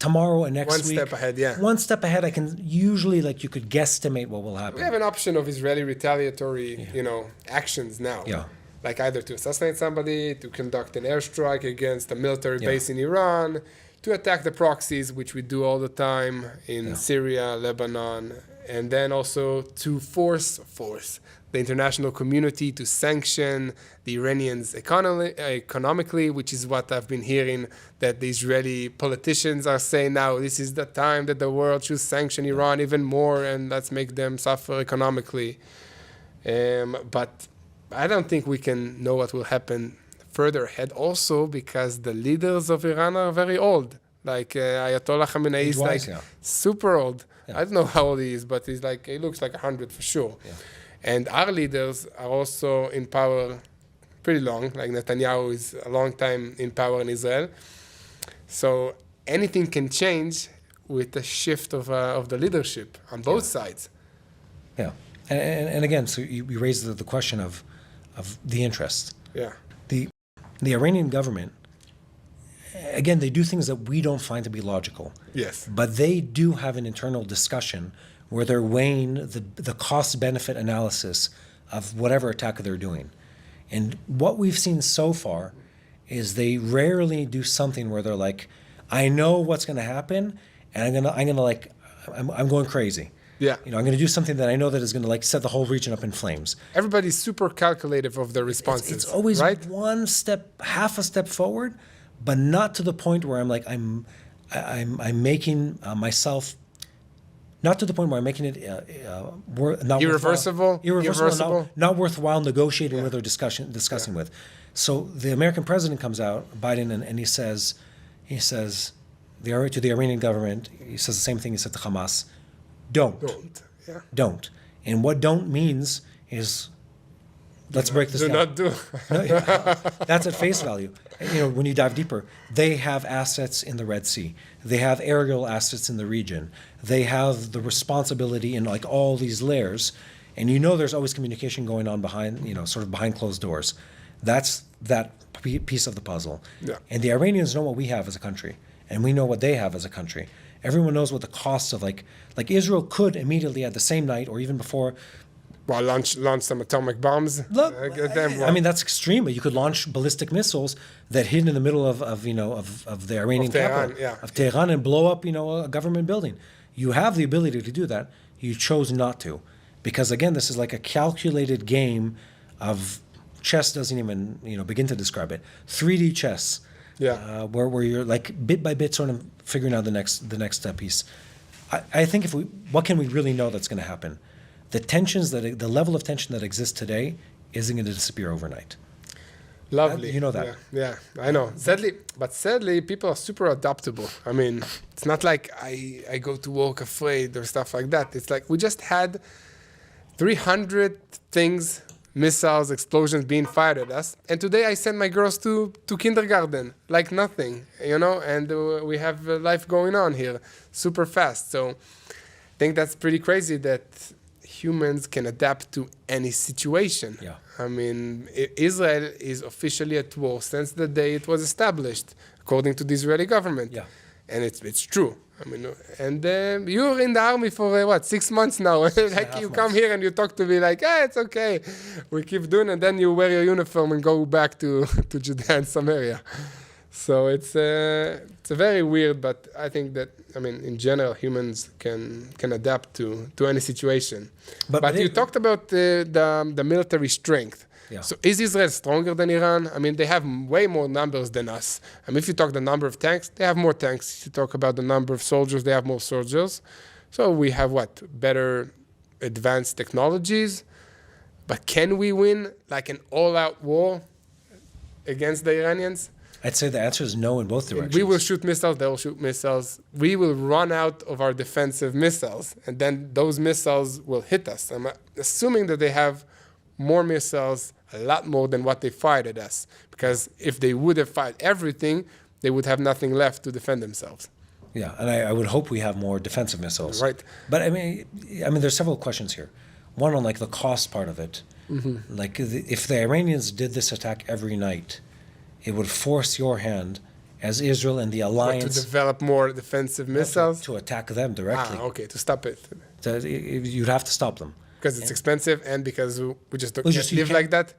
tomorrow and next week.
One step ahead, yeah.
One step ahead, I can usually, you could guesstimate what will happen.
We have an option of Israeli retaliatory, actions now.
Yeah.
Like either to assassinate somebody, to conduct an airstrike against a military base in Iran, to attack the proxies, which we do all the time in Syria, Lebanon, and then also to force the international community to sanction the Iranians economically, which is what I've been hearing that the Israeli politicians are saying now. This is the time that the world should sanction Iran even more, and let's make them suffer economically. But I don't think we can know what will happen further ahead also because the leaders of Iran are very old. Like Ayatollah Khamenei is super old. Yeah. I don't know how old he is, but he looks like 100 for sure. Yeah. And our leaders are also in power pretty long. Like Netanyahu is a long time in power in Israel. So anything can change with the shift of the leadership on both sides.
Yeah. And again, so you raised the question of the interest.
Yeah.
The Iranian government, again, they do things that we don't find to be logical.
Yes.
But they do have an internal discussion where they're weighing the cost-benefit analysis of whatever attack they're doing. And what we've seen so far is they rarely do something where they're like, I know what's going to happen, and I'm going crazy.
Yeah.
I'm going to do something that I know that is going to set the whole region up in flames.
Everybody's super calculative of their responses.
It's always
right?
one step, half a step forward, but not to the point where I'm making myself, not to the point where I'm making it not
irreversible,
not worthwhile negotiating with or discussing with. So the American president comes out, Biden, and he says to the Iranian government, he says the same thing he said to Hamas. Don't.
Yeah.
Don't. And what don't means is, let's break this down.
Do not do.
That's at face value. When you dive deeper, they have assets in the Red Sea. They have aerial assets in the region. They have the responsibility in all these layers. And there's always communication going on behind closed doors. That's that piece of the puzzle.
Yeah.
And the Iranians know what we have as a country. And we know what they have as a country. Everyone knows what the costs of like Israel could immediately at the same night or even before.
Well, launch some atomic bombs.
Look, I mean that's extreme. But you could launch ballistic missiles that hit in the middle of the Iranian capital of Tehran and blow up a government building. You have the ability to do that. You chose not to, because again, this is like a calculated game of chess. Doesn't even begin to describe it. 3D chess.
Yeah.
Where you're bit by bit sort of figuring out the next piece. I think what can we really know that's going to happen? The level of tension that exists today isn't going to disappear overnight.
Lovely.
You know that.
Yeah, I know. Sadly, people are super adaptable. I mean, it's not like I go to work afraid or stuff like that. It's like we just had 300 things, missiles, explosions being fired at us. And today I sent my girls to kindergarten, like nothing, and we have life going on here super fast. So I think that's pretty crazy that humans can adapt to any situation.
Yeah.
I mean, Israel is officially at war since the day it was established, according to the Israeli government.
Yeah.
And it's true. I mean, and you're in the army for 6 months now. Like you come here and you talk to me like, it's okay. We keep doing it. And then you wear your uniform and go back to Judea and Samaria. So it's very weird, but I think that, in general, humans can adapt to any situation. But you talked about the military strength.
Yeah.
So is Israel stronger than Iran? They have way more numbers than us. If you talk the number of tanks, they have more tanks. If you talk about the number of soldiers, they have more soldiers. So we have better advanced technologies. But can we win like an all-out war against the Iranians?
I'd say the answer is no in both directions.
We will shoot missiles, they will shoot missiles. We will run out of our defensive missiles, and then those missiles will hit us. I'm assuming that they have more missiles, a lot more than what they fired at us. Because if they would have fired everything, they would have nothing left to defend themselves.
Yeah, and I would hope we have more defensive missiles.
Right.
But there's several questions here. One on the cost part of it.
Mm-hmm.
If the Iranians did this attack every night, it would force your hand as Israel and the alliance
to develop more defensive missiles?
To attack them directly.
Okay, to stop it.
You'd have to stop them.
Because it's expensive and because we just don't
just- you
live
can't-
like that.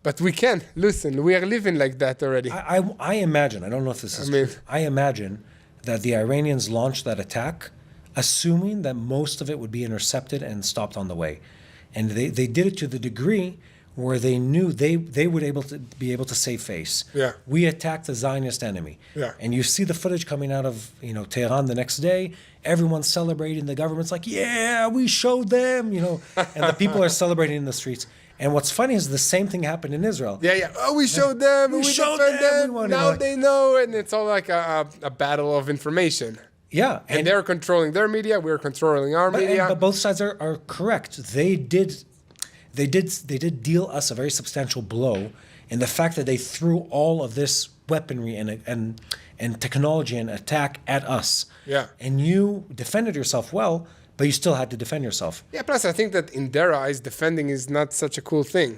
But we can. Listen, we are living like that already.
I imagine, I don't know if this is true, I imagine that the Iranians launched that attack assuming that most of it would be intercepted and stopped on the way. And they did it to the degree where they knew they would be able to save face.
Yeah.
We attacked the Zionist enemy.
Yeah.
And you see the footage coming out of Tehran the next day. Everyone's celebrating. The government's like, yeah, we showed them, and the people are celebrating in the streets. And what's funny is the same thing happened in Israel.
Yeah. Oh, we showed them. We
showed
defend
them.
them. Now they know. And it's all like a battle of information.
Yeah.
And they're controlling their media. We're controlling our media.
But both sides are correct. They did deal us a very substantial blow in the fact that they threw all of this weaponry and technology and attack at us.
Yeah.
And you defended yourself well, but you still had to defend yourself.
Yeah, plus I think that in their eyes, defending is not such a cool thing.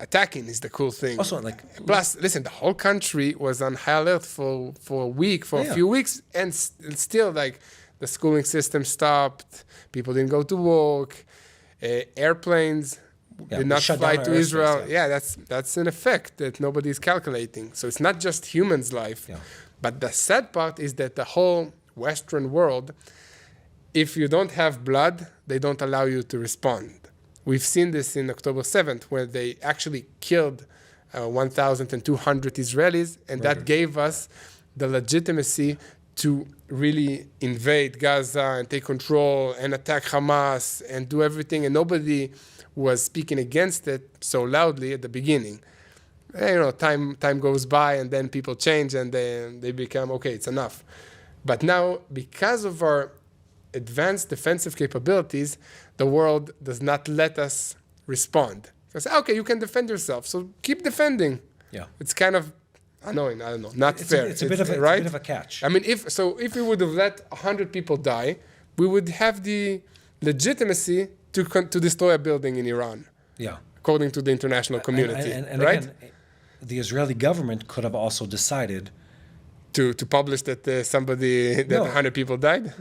Attacking is the cool thing.
Also,
plus, listen, the whole country was on high alert for a week, a few weeks, and still, the schooling system stopped. People didn't go to work. Airplanes did not fly to Israel. Yeah, that's an effect that nobody's calculating. So it's not just humans' life.
Yeah.
But the sad part is that the whole Western world, if you don't have blood, they don't allow you to respond. We've seen this in October 7th, where they actually killed 1,200 Israelis, and that gave us the legitimacy to really invade Gaza and take control and attack Hamas and do everything, and nobody was speaking against it so loudly at the beginning. Time goes by, and then people change, and they become, okay, it's enough. But now, because of our advanced defensive capabilities, the world does not let us respond. So I say, okay, you can defend yourself, so keep defending.
Yeah.
It's kind of annoying, I don't know, not fair.
It's a bit of a catch.
If we would have let 100 people die, we would have the legitimacy to destroy a building in Iran.
Yeah.
According to the international community,
and
right?
Again, the Israeli government could have also decided
to publish that 100 people died?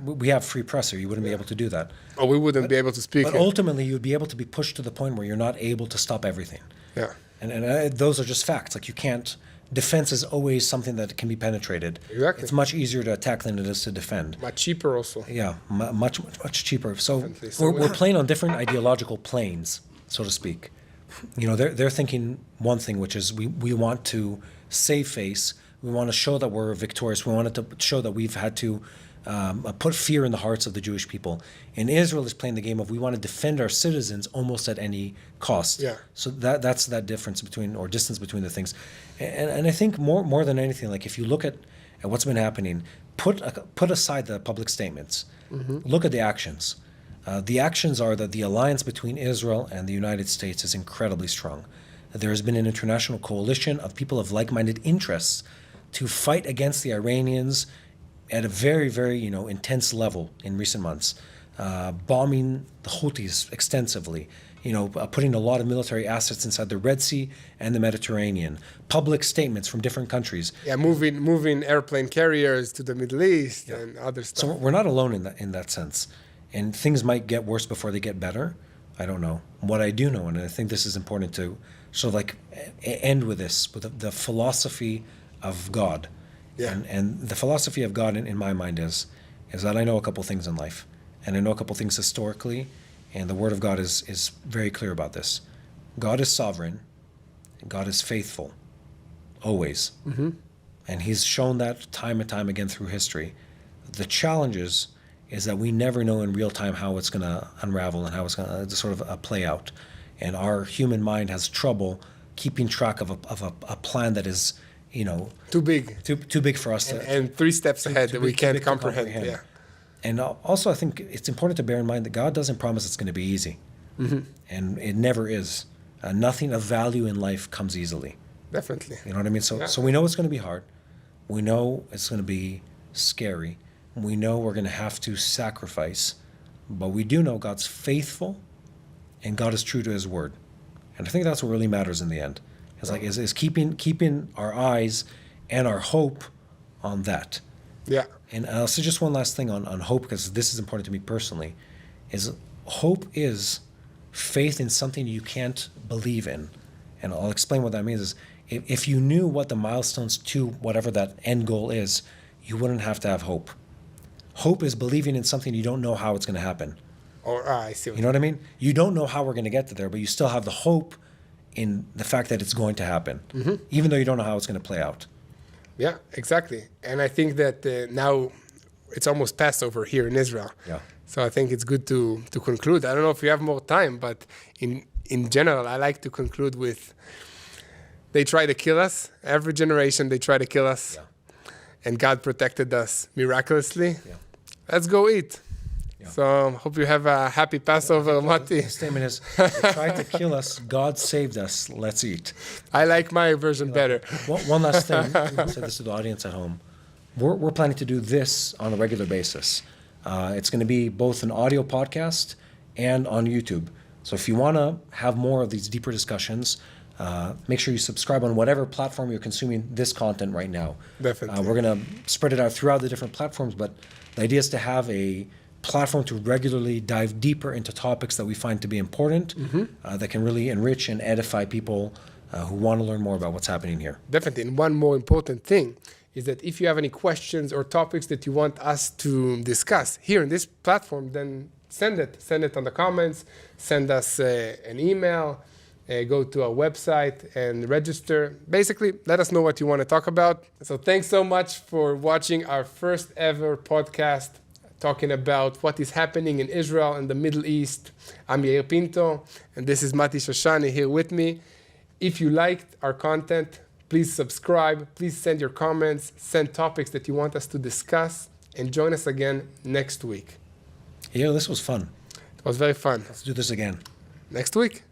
We have free press here. You wouldn't be able to do that.
Or we wouldn't be able to speak.
But ultimately, you'd be able to be pushed to the point where you're not able to stop everything.
Yeah.
And those are just facts. You can't. Defense is always something that can be penetrated.
Exactly.
It's much easier to attack than it is to defend.
Much cheaper also.
Yeah, much cheaper. So we're playing on different ideological planes, so to speak. They're thinking one thing, which is we want to save face. We want to show that we're victorious. We want to show that we've had to put fear in the hearts of the Jewish people. And Israel is playing the game of we want to defend our citizens almost at any cost.
Yeah.
So that's that difference between, or distance between the things. And I think more than anything, like if you look at what's been happening, put aside the public statements, look at the actions. The actions are that the alliance between Israel and the United States is incredibly strong. There has been an international coalition of people of like-minded interests to fight against the Iranians at a very, very intense level in recent months, bombing the Houthis extensively, putting a lot of military assets inside the Red Sea and the Mediterranean, public statements from different countries.
Yeah, moving airplane carriers to the Middle East and other stuff.
So we're not alone in that sense. And things might get worse before they get better. I don't know. What I do know, and I think this is important to sort of like end with this, with the philosophy of God.
Yeah.
And the philosophy of God in my mind is that I know a couple things in life. And I know a couple things historically, and the Word of God is very clear about this. God is sovereign, and God is faithful, always. Mm-hmm. And He's shown that time and time again through history. The challenges is that we never know in real time how it's going to unravel and how it's going to sort of play out. And our human mind has trouble keeping track of a plan that is,
too big.
Too big for us.
And 3 steps ahead that we can't comprehend. Yeah.
And also I think it's important to bear in mind that God doesn't promise it's going to be easy. Mm-hmm. And it never is. Nothing of value in life comes easily.
Definitely.
You know what I mean? So we know it's going to be hard. We know it's going to be scary. We know we're going to have to sacrifice, but we do know God's faithful and God is true to His word. And I think that's what really matters in the end. Is keeping our eyes and our hope on that.
Yeah.
And I'll say just one last thing on hope, because this is important to me personally, is hope is faith in something you can't believe in. And I'll explain what that means is if you knew what the milestones to whatever that end goal is, you wouldn't have to have hope. Hope is believing in something you don't know how it's going to happen.
I see.
You know what I mean? You don't know how we're going to get to there, but you still have the hope in the fact that it's going to happen, even though you don't know how it's going to play out.
Yeah, exactly. And I think that now it's almost Passover here in Israel.
Yeah.
So I think it's good to conclude. I don't know if you have more time, but in general, I like to conclude with, they try to kill us. Every generation, they try to kill us. Yeah. And God protected us miraculously. Yeah. Let's go eat. Yeah. So hope you have a happy Passover, Mati.
The statement is, they tried to kill us, God saved us, let's eat.
I like my version better.
One last thing, I'll say this to the audience at home. We're planning to do this on a regular basis. It's going to be both an audio podcast and on YouTube. So if you want to have more of these deeper discussions, make sure you subscribe on whatever platform you're consuming this content right now.
Definitely.
We're going to spread it out throughout the different platforms, but the idea is to have a platform to regularly dive deeper into topics that we find to be important, that can really enrich and edify people who want to learn more about what's happening here.
Definitely. And one more important thing is that if you have any questions or topics that you want us to discuss here in this platform, then send it. Send it on the comments. Send us an email. Go to our website and register. Basically, let us know what you want to talk about. So thanks so much for watching our first ever podcast talking about what is happening in Israel and the Middle East. I'm Yair Pinto, and this is Mati Shoshani here with me. If you liked our content, please subscribe. Please send your comments, send topics that you want us to discuss, and join us again next week.
Yeah, this was fun.
It was very fun.
Let's do this again.
Next week.